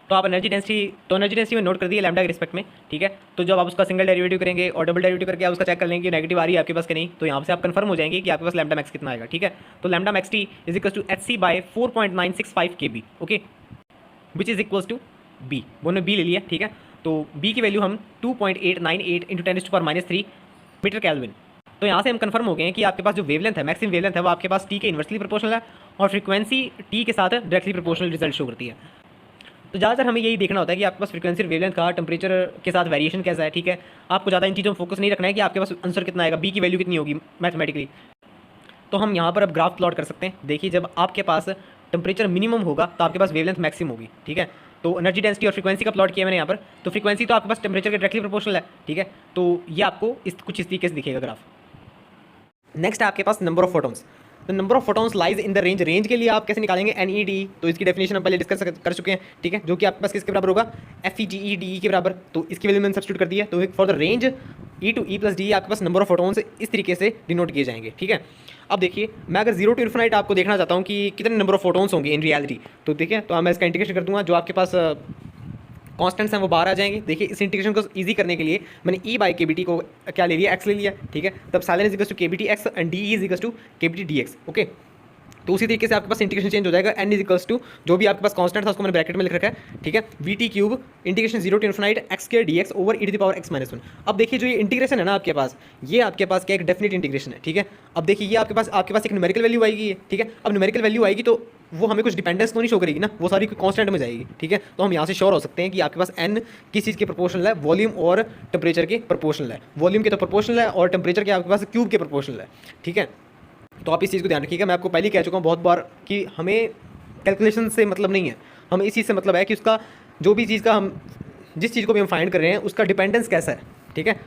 तो आप एनर्जी डेंसिटी में नोट कर दिए लैम्डा के रिस्पेक्ट में, ठीक है। तो जब आप उसका सिंगल डेरिवेटिव करेंगे और डबल डेरिवेटिव करके आप उसका चेक कर लेंगे नेगेटिव आ रही है आपके पास कि नहीं, तो यहाँ से आप कंफर्म हो जाएंगे कि आपके पास लैम्डा मैक्स कितना आएगा, ठीक है। तो lambda max t is equal to h C by 4.965 k b, okay, which is equal to b, वो ने बी ले लिया, ठीक है। तो बी की वैल्यू हम 2.898 इंटू 10⁻³ मीटर केल्विन। तो यहाँ से हम कंफर्म हो गए हैं कि आपके पास जो वेवलेंथ है, मैक्सिमम वेवलेंथ है, वो आपके पास टी के इन्वर्सली प्रोपोर्शनल है और फ्रीक्वेंसी टी के साथ डायरेक्टली प्रोपोर्शनल रिजल्ट शो करती है। तो ज़्यादातर हमें यही देखना होता है कि आपके पास फ्रीक्वेंसी वेवलेंथ का टेम्परेचर के साथ वेरिएशन कैसा है, ठीक है। आपको ज़्यादा इन चीज़ों में फोकस नहीं रखना है कि आपके पास आंसर कितना आएगा, बी की वैल्यू कितनी होगी मैथमेटिकली। तो हम यहाँ पर अब ग्राफ प्लॉट कर सकते हैं। देखिए जब आपके पास टेम्परेचर मिनिमम होगा तो आपके पास वेवलेंथ मैक्सिमम होगी, ठीक है। तो एनर्जी डेंसिटी और फ्रीक्वेंसी का प्लॉट किया मैंने यहाँ पर। तो फ्रीक्वेंसी तो आपके पास टेम्परेचर के डायरेक्टली प्रोपोर्शनल है, ठीक है। तो ये आपको कुछ इस तरीके से दिखेगा ग्राफ। नेक्स्ट है आपके पास नंबर ऑफ फोटोन्स। तो number of photons lies in the range के लिए आप कैसे निकालेंगे, NED, तो इसकी डेफिनेशन हम पहले डिस्कस कर चुके हैं, ठीक है, जो कि आपके पास किसके बराबर होगा, FEGEDE के बराबर। तो इसकी वैल्यू मैंने सब्स्टिट्यूट कर दी है। तो for the range E to E + D आपके पास नंबर ऑफ फोटोन्स इस तरीके से डिनोट किए जाएंगे, ठीक है। अब देखिए मैं अगर 0 to इन्फिनिट आपको देखना चाहता हूँ कि कितने नंबर ऑफ फोटोन्स होंगे इन रियलिटी, तो देखिए तो मैं इसका इंटीग्रेशन कर दूंगा, जो आपके पास कॉन्स्टेंट्स हैं वो बाहर आ जाएंगे। देखिए इस इंटीग्रेशन को इजी करने के लिए मैंने E बाई के बी टी को क्या ले लिया, एक्स ले लिया, ठीक है। तब साइलेंस इक्वल टू के B T X and D is equal to के B T D X, okay. तो उसी तरीके से आपके पास इंटीग्रेशन चेंज हो जाएगा, n इज इक्वल्स टू जो भी आपके पास कांस्टेंट था उसको मैंने ब्रैकेट में लिख रखा है, ठीक है, v cube integration 0 to infinite x square d x over e to the power x - 1। अब देखिए जो ये इंटीग्रेशन है ना आपके पास, ये आपके पास क्या एक डेफिनेट इंटीग्रेशन है, ठीक है। अब देखिए ये आपके पास एक न्यूमेरिकल वैल्यू आएगी, ठीक है। अब न्यूमेरिकल वैल्यू आएगी तो वो हमें कुछ डिपेंडेंस तो नहीं शो करेगी ना, वो सारी कांस्टेंट में जाएगी, ठीक है। तो हम यहाँ से श्योर हो सकते हैं कि आपके पास n किस चीज़ के प्रोपोर्शनल है, वॉल्यूम और टेम्परेचर के प्रोपोर्शनल है। वॉल्यूम के तो प्रोपोर्शनल है और टेम्परेचर के आपके पास क्यूब के प्रोपोर्शनल है, ठीक है। तो आप इस चीज़ को ध्यान रखिएगा। मैं आपको पहले ही कह चुका हूँ बहुत बार कि हमें कैलकुलेशन से मतलब नहीं है, हमें इस चीज़ से मतलब है कि उसका जो भी चीज़ का हम जिस चीज़ को भी हम फाइंड कर रहे हैं उसका डिपेंडेंस कैसा है, ठीक है।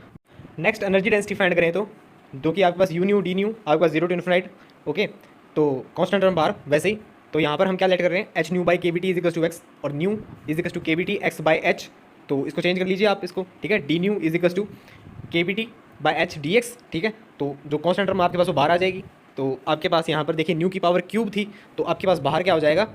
नेक्स्ट एनर्जी डेंसिटी फाइंड करें तो जो कि आपके पास यू न्यू डी न्यू आपके पास 0 to इन्फिनाइट। ओके, तो कॉन्स्टेंट टर्म बाहर वैसे ही, तो यहाँ पर हम क्या लेट कर रहे हैं, एच न्यू बाई के B t is equals to x और न्यू इजिकल्स टू के B T x by h. तो इसको चेंज कर लीजिए आप इसको, ठीक है, डी न्यू इजिकल्स टू के B t by h d x, ठीक है। तो जो कॉन्स्टेंट टर्म आपके पास वो बाहर आ जाएगी। तो आपके पास यहाँ पर देखिए न्यू की पावर क्यूब थी, तो आपके पास बाहर क्या हो जाएगा,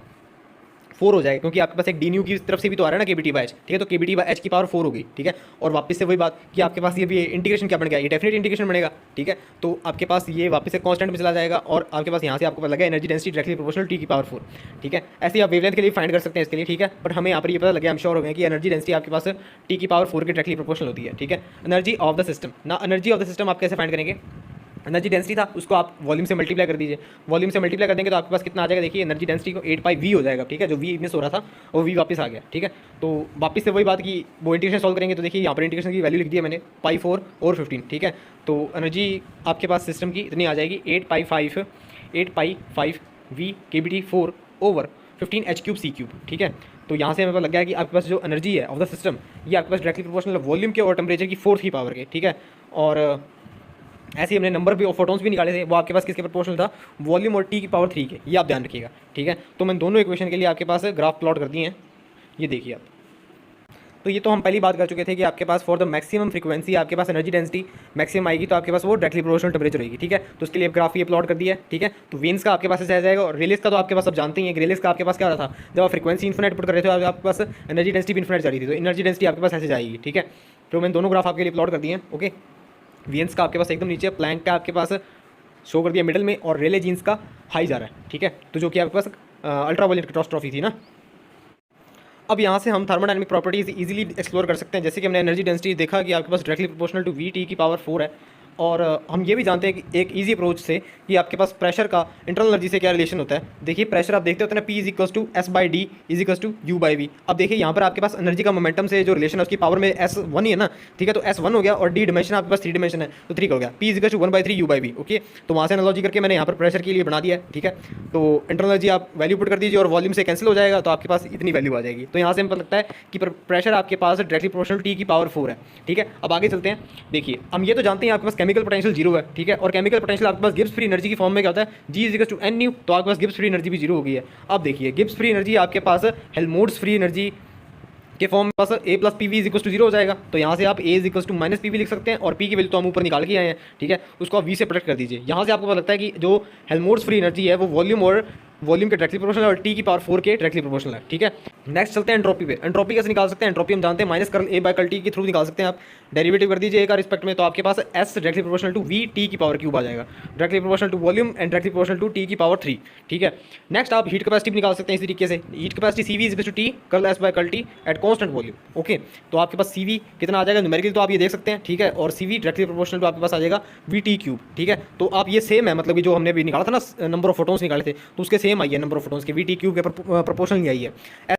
4 हो जाएगा, क्योंकि आपके पास एक डी न्यू की तरफ से भी तो आ रहा है ना के बी टी बाई एच, ठीक है। तो के बी टी बाई एच की पावर 4 होगी, ठीक है। और वापस से वही बात कि आपके पास ये भी इंटीग्रेशन क्या बन गया, ये डेफिनेट इंटीग्रेशन बनेगा, ठीक है। तो आपके पास ये वापस से कांस्टेंट में चला जाएगा और आपके पास यहाँ से आपको पता लगा energy density directly proportional T की पावर 4, ठीक है। ऐसे ही आप वेवलेंथ के लिए फाइंड कर सकते हैं इसके लिए, ठीक है। बट हमें यहाँ पर ये पता लगे, हम श्योर हो गए कि एनर्जी डेंसिटी आपके पास टी की पावर 4 के डायरेक्टली प्रोपोर्शनल होती है, ठीक है। एनर्जी ऑफ द सिस्टम ना, एनर्जी ऑफ द सिस्टम आप कैसे फाइंड करेंगे, एनर्जी डेंसिटी था उसको आप वॉल्यूम से मल्टीप्लाई कर दीजिए, वॉल्यूम से मल्टीप्लाई कर देंगे तो आपके पास कितना आ जाएगा, देखिए एनर्जी डेंसिटी को 8 पाई वी हो जाएगा, ठीक है। जो वी मिस हो रहा था वो वी वापस आ गया, ठीक है। तो वापस से वही बात कि वो इंटीग्रेशन सॉल्व करेंगे, तो देखिए यहाँ पर इंटीग्रेशन की वैल्यू लिख दी है मैंने, पाई 4 और 15, ठीक है। तो एनर्जी आपके पास सिस्टम की इतनी आ जाएगी 8 pi 5 V K B T 4 over 15 H cube C cube, ठीक है। तो यहाँ से हमें पता लग गया कि आपके पास जो एनर्जी है ऑफ द सिस्टम ये आपके पास डायरेक्टली प्रोपोर्शनल वॉल्यूम के और टेम्परेचर की 4th की पावर के, ठीक है। और ऐसे ही हमने नंबर भी और फोटोन्स भी निकाले थे, वो आपके पास किसके प्रोपोर्शनल था, वॉल्यूम और टी की पावर 3 के, ये आप ध्यान रखिएगा, ठीक है। तो मैं दोनों इक्वेशन के लिए आपके पास ग्राफ प्लॉट कर दिए हैं, ये देखिए आप। तो ये तो हम पहली बात कर चुके थे कि आपके पास फॉर द मैक्सिमम फ्रीक्वेंसी आपके पास एनर्जी डेंसिटी मैक्सिमम आएगी, तो आपके पास वो डायरेक्टली प्रोपोर्शनल टेम्परेचर होगी, ठीक है। तो उसके लिए ग्राफ ये प्लॉट कर दिया है, ठीक है। तो वेन्स का आपके पास ऐसे आ जाएगा और रेलिस का तो आपके पास सब जानते ही हैं। रेलिस का आपके पास क्या हो रहा था, जब आप फ्रीक्वेंसी इन्फिनिट पुट कर रहे थे आपके पास एनर्जी डेंसिटी भी इन्फिनिट जा रही थी, तो एनर्जी डेंसिटी आपके पास ऐसे जाएगी, ठीक है। तो मैंने दोनों ग्राफ आपके लिए प्लॉट कर दिए हैं, ओके। वीएंस का आपके पास एकदम नीचे, प्लैंक का आपके पास शो कर दिया मिडल में, और रेले जीन्स का हाई जा रहा है, ठीक है। तो जो कि आपके पास अल्ट्रावायलेट कैटास्ट्रॉफी थी ना। अब यहाँ से हम थर्मोडायनामिक प्रॉपर्टीज इजीली एक्सप्लोर कर सकते हैं। जैसे कि हमने एनर्जी डेंसिटी देखा कि आपके पास directly proportional to V T की पावर 4 है, और हम ये भी जानते हैं कि एक इजी अप्रोच से कि आपके पास प्रेशर का इंटरनल एनर्जी से क्या रिलेशन होता है। देखिए प्रेशर आप देखते होते हैं ना, P is equals to s by d is equals to u by v. अब देखिए यहाँ पर आपके पास एनर्जी का मोमेंटम से जो रिलेशन है उसकी पावर में S1 ही है ना, ठीक है। तो S1 हो गया और डी डिमेंशन आपके पास 3 डिमेंशन है, तो 3 हो गया, P is equals to 1/3 u by v, okay. तो वहाँ से एनालॉजी करके मैंने यहाँ पर प्रेशर के लिए बना दिया है, ठीक है। तो इंटरनल एनर्जी आप वैल्यू पुट कर दीजिए और वॉल्यूम से कैंसिल हो जाएगा, तो आपके पास इतनी वैल्यू आ जाएगी। तो यहाँ से हमको लगता है कि प्रेशर आपके पास डायरेक्टली प्रोपोर्शनल टी की पावर 4 है, ठीक है। अब आगे चलते हैं। देखिए हम ये तो जानते हैं आपके पास केमिकल पोटेंशियल 0 है, ठीक है। और केमिकल पोटेंशियल आपके पास गिब्स फ्री एनर्जी की फॉर्म में क्या होता है, G is equal to N nu, तो आपके पास गिब्स फ्री एनर्जी भी 0 हो गई है। अब देखिए गिब्स फ्री एनर्जी आपके पास हेल्महोल्ट्ज फ्री एनर्जी के फॉर्म में पास A plus P V is equal to 0 हो जाएगा। तो यहाँ से आप A is equal to minus P V लिख सकते हैं, और पी की वैल्यू तो हम ऊपर निकाल के आए हैं, ठीक है। उसको आप वी से प्रोडक्ट कर दीजिए। यहाँ से आपको पता लगता है कि जो हेल्महोल्ट्ज फ्री एनर्जी है वो वॉल्यूम के डायरेक्टली प्रोपोर्शनल और टी की पावर 4 के डायरेक्टली प्रोपोर्शनल है, ठीक है। नेक्स्ट चलते हैं एंट्रोपी पे। एंट्रोपी कैसे निकाल सकते हैं, एंट्रोपी हम जानते हैं minus curl a by curl t के थ्रू निकाल सकते हैं आप। डेरिवेटिव कर दीजिए ए का रिस्पेक्ट में, तो आपके पास S directly proportional to V T की पावर क्यूब आ जाएगा, directly proportional to volume and directly proportional to T की पावर 3, ठीक है। नेक्स्ट आप हीट कैपेसिटी भी निकाल सकते हैं इसी तरीके से। Heat capacity c we is equal to t curl s by curl T at constant volume, okay. तो आपके पास सी वी कितना आ जाएगा न्यूमेरिकल, तो आप ये देख सकते हैं, ठीक है। और सी वी डायरेक्टली प्रोपोर्शनल टू आपके पास आ जाएगा वी टी क्यूब, ठीक है। तो आप ये सेम है, मतलब कि जो हमने भी निकाला था ना नंबर ऑफ फोटोन्स निकाले थे, तो उसके सेम आई है नंबर ऑफ फोटोन्स के, वी टी क्यूब के प्रोपोर्शनल ही आई है।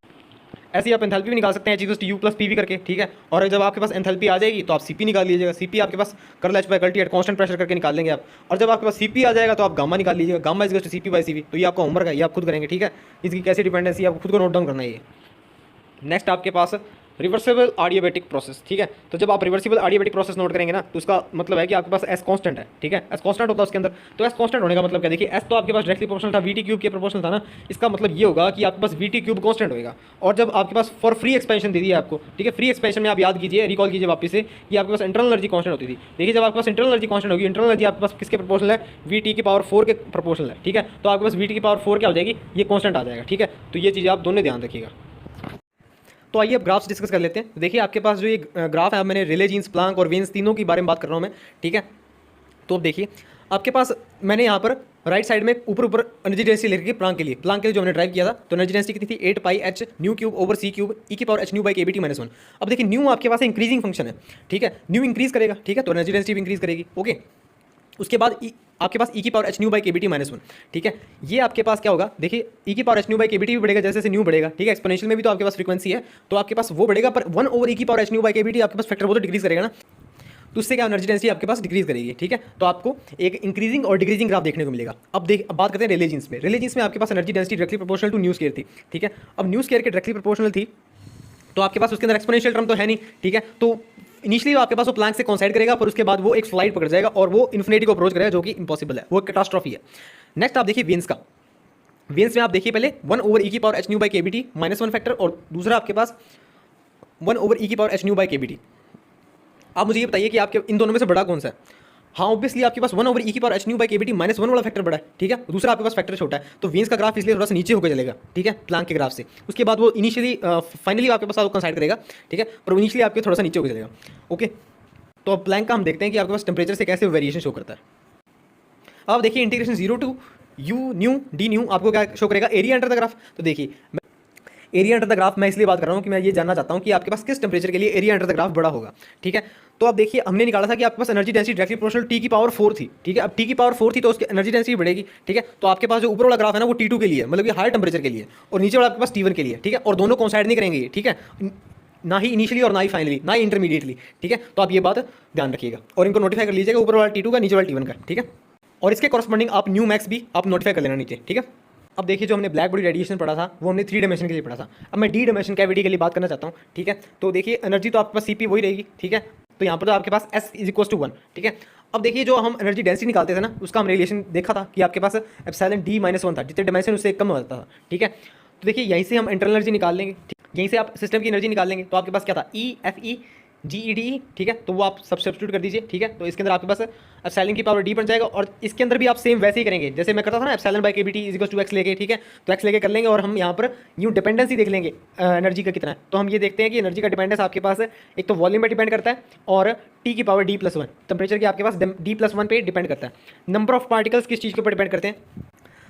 ऐसे ही आप एंथैल्पी भी निकाल सकते हैं, H U plus P we करके, ठीक है। और जब आपके पास एंथैल्पी आ जाएगी तो आप सीपी निकाल लीजिएगा। सीपी आपके पास curl H by curl T at constant pressure करके निकाल लेंगे आप। और जब आपके पास सीपी आ जाएगा तो आप गामा निकाल लीजिएगा, gamma is CP by CV. तो ये आपका होमवर्क है, ये आप खुद करेंगे, ठीक है। इसकी कैसी डिपेंडेंसी आपको खुद को नोट डाउन करना है ये। नेक्स्ट आपके पास रिवर्सिबल एडियाबैटिक प्रोसेस, ठीक है। तो जब आप रिवर्सिबल एडियाबैटिक प्रोसेस नोट करेंगे ना, तो उसका मतलब है कि आपके पास एस कांस्टेंट है, ठीक है। एस कांस्टेंट होता है उसके अंदर, तो एस कांस्टेंट होने का मतलब क्या, देखिए एस तो आपके पास डायरेक्टली प्रोपोर्शनल था, वीटी क्यूब के प्रोपोर्शनल था ना। इसका मतलब ये होगा कि आपके पास वीटी क्यूब कांस्टेंट होगा। और जब आपके पास फॉर फ्री एक्सपेंशन दे दी है आपको, ठीक है। फ्री एक्सपेंशन में आप याद कीजिए, रिकॉल कीजिए वापस से कि आपके पास इंटरनल एनर्जी कांस्टेंट होती थी। देखिए जब आपके पास इंटरनल एनर्जी कांस्टेंट होगी, इंटरनल एनर्जी आपके पास किसके प्रोपोर्शनल है, वीटी की पावर 4 के प्रोपोर्शनल है, ठीक है। तो आपके पास वीटी की पावर 4 क्या हो जाएगी, ये कांस्टेंट आ जाएगा, ठीक है। तो ये चीज़ आप दोनों ध्यान रखिएगा। तो आइए अब ग्राफ्स डिस्कस कर लेते हैं। तो देखिए आपके पास जो ये ग्राफ है, मैंने रेले जीन्स, प्लांक और वेन्स तीनों के बारे में बात कर रहा हूँ मैं, ठीक है। तो अब देखिए आपके पास मैंने यहाँ पर राइट साइड में ऊपर एनर्जी डेंसिटी लेकर प्लांक के लिए जो हमने ड्राइव किया था, तो एनर्जी डेंसिटी कितनी थी 8 पाई H new cube over C cube ई की पावर एच न्यू बाई के बी टी माइनस 1। अब देखिए न्यू आपके पास इंक्रीजिंग फंक्शन है, ठीक है। न्यू इंक्रीज करेगा, ठीक है, तो एनर्जी डेंसिटी भी इंक्रीज करेगी, ओके। उसके बाद आपके पास ई की पावर एच न्यू बाई के बी टी माइनस 1, ठीक है। ये आपके पास क्या होगा, देखिए ई की पावर एच न्यू बाई के बी टी भी बढ़ेगा जैसे जैसे न्यू बढ़ेगा, ठीक है। एक्सपोनेंशियल में भी तो आपके पास फ्रीक्वेंसी है, तो आपके पास वो बढ़ेगा, पर 1 ओवर ई की पावर एच न्यू बाई के बी टी आपके पास फैक्टर वो तो डिक्रीज करेगा ना, तो उससे क्या एनर्जी डेंसिटी आपके पास डिक्रीज करेगी, ठीक है। तो आपको एक इंक्रीजिंग और डिक्रीजिंग ग्राफ देखने को मिलेगा। अब बात करते हैं रेले जीन्स में। रेले जीन्स में आपके पास energy density directly proportional to nu square थी, ठीक है। अब न्यू स्क्वायर के डायरेक्टली प्रोपोर्शनल थी, तो आपके पास उसके अंदर एक्सपोनेंशियल टर्म तो है नहीं, ठीक है। तो इनिशियली आपके पास वो प्लैंक से कॉन्साइड करेगा, पर उसके बाद वो एक स्लाइड पकड़ जाएगा और वो इन्फिनिटी को अप्रोच करेगा, जो कि इम्पॉसिबल है, वो कैटास्ट्रॉफी है। नेक्स्ट आप देखिए वेन्स का। वेन्स में आप देखिए पहले 1/e⁻h⁴/kBt -1 फैक्टर, और दूसरा आपके पास 1/e⁻h⁴/kBt। आप मुझे ये बताइए कि आपके इन दोनों में से बड़ा कौन सा है? हाँ, ऑब्वियसली आपके पास 1/e⁻h⁴/kBt -1 वाला फैक्टर बड़ा है, ठीक है। दूसरा आपके पास फैक्टर छोटा है, तो वेन्स का ग्राफ इसलिए थोड़ा सा नीचे होकर चलेगा, ठीक है, प्लैंक के ग्राफ से। उसके बाद वो इनिशियली फाइनली आपके पास कंसाइड करेगा, ठीक है, पर इनिशियली आपके थोड़ा सा नीचे होकर चलेगा। ओके, तो अब प्लैंक का हम देखते हैं कि आपके पास टेम्परेचर से कैसे वेरिएशन शो करता है। अब देखिए integration 0 to u new D new आपको क्या शो करेगा? Area under the graph. तो देखिए एरिया अंडर द ग्राफ मैं इसलिए बात कर रहा हूँ कि मैं ये जानना चाहता हूँ कि आपके पास किस टेम्परेचर के लिए एरिया अंडर द ग्राफ बड़ा होगा, ठीक है। तो आप देखिए हमने निकाला था कि आपके पास energy density directly proportional T⁴ थी, ठीक है। अब T⁴ थी तो उसकी एनर्जी डेंसिटी बढ़ेगी, ठीक है। तो आपके पास जो ऊपर वाला ग्राफ है ना वो T2 के लिए, मतलब कि हायर टेम्परेचर के लिए, और नीचे वाला आपके पास T1 के लिए, ठीक है। और दोनों कोइंसाइड नहीं करेंगे, ठीक है, ना ही इनिशियली और ना ही फाइनली, ना ही इंटरमीडिएटली, ठीक है। तो आप ये बात ध्यान रखिएगा और इनको नोटिफाई कर लीजिएगा, ऊपर वाला T2 का, नीचे वाला T1 का, ठीक है। और इसके कॉरस्पॉन्डिंग आप न्यू मैक्स भी आप नोटिफाई कर लेना नीचे, ठीक है। अब देखिए जो हमने ब्लैक बॉडी रेडिएशन पढ़ा था वो हमने 3 डायमेंशन के लिए पढ़ा था। अब मैं डी डायमेंशन कैविटी के लिए बात करना चाहता हूँ, ठीक है। तो देखिए एनर्जी तो आपके पास CP वही रहेगी, ठीक है। तो यहाँ पर तो आपके पास S = 1, ठीक है। अब देखिए जो हम एनर्जी डेंसिटी निकालते थे ना, उसका हम रिलेशन देखा था कि आपके पास एप्सिलॉन D -1 था, जितने डायमेंशन उससे कम होता था, ठीक है। तो देखिए यहीं से हम इंटरनल एनर्जी निकाल लेंगे, यहीं से आप सिस्टम की एनर्जी निकाल लेंगे। तो आपके पास क्या था? E GeDE, ठीक है। तो वो आप सब्स्टिट्यूट कर दीजिए, ठीक है। तो इसके अंदर आपके पास एप्सिलॉन की पावर D बन जाएगा, और इसके अंदर भी आप सेम वैसे ही करेंगे जैसे मैं करता था ना, एप्सिलॉन/kBt = x लेके, ठीक है। तो x लेके कर लेंगे, और हम यहाँ पर यूँ डिपेंडेंसी देख लेंगे एनर्जी का कितना है। तो हम ये देखते हैं कि एनर्जी का डिपेंडेंस आपके पास एक तो वॉल्यूम पर डिपेंड करता है, और T⁻D+1 टेम्परेचर की आपके पास D+1 पे डिपेंड करता है। नंबर ऑफ पार्टिकल्स किस चीज़ के ऊपर डिपेंड करते हैं?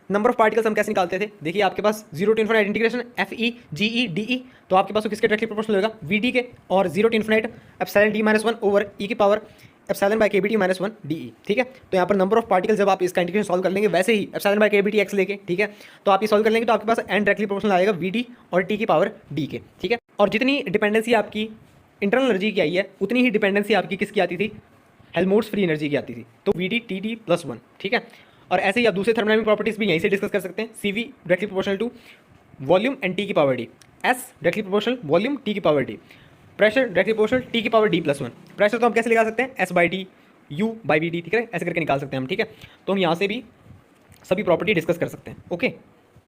नंबर ऑफ पार्टिकल्स हम कैसे निकालते थे? देखिए आपके पास 0 to ∞ इंटीग्रेशन FE/GE/DE, तो आपके पास वो किसके डायरेक्टली प्रोपोर्शनल होगा? VD के, और 0 to ∞ epsilon D -1 over E⁻ एप्सिलॉन/kBt -1 DE, ठीक है। तो यहाँ पर नंबर ऑफ पार्टिकल्स जब आप इसका इंटीग्रेशन सॉल्व कर लेंगे, वैसे ही एप्सिलॉन/kBt x लेके, ठीक है, तो आप ये सॉल्व कर लेंगे तो आपके पास एन डायरेक्टली प्रोपोर्शनल आएगा VD और T⁻D के, ठीक है। और जितनी डिपेंडेंसी आपकी इंटरनल एनर्जी की आई है, उतनी ही डिपेंडेंसी आपकी किसकी आती थी? हेल्महोल्ट्ज़ फ्री एनर्जी की आती थी। तो VD TD+1, ठीक है। और ऐसे ही आप दूसरे थर्मोडायनामिक प्रॉपर्टीज भी यहीं से डिस्कस कर सकते हैं। CV directly proportional to volume and T⁻D, S directly proportional volume T⁻D, pressure directly proportional T⁻D+1। Pressure तो हम कैसे लगा सकते हैं? S/T U/VD, ठीक है, ऐसे करके निकाल सकते हैं हम, ठीक है। तो हम यहाँ से भी सभी प्रॉपर्टी डिस्कस कर सकते हैं। ओके।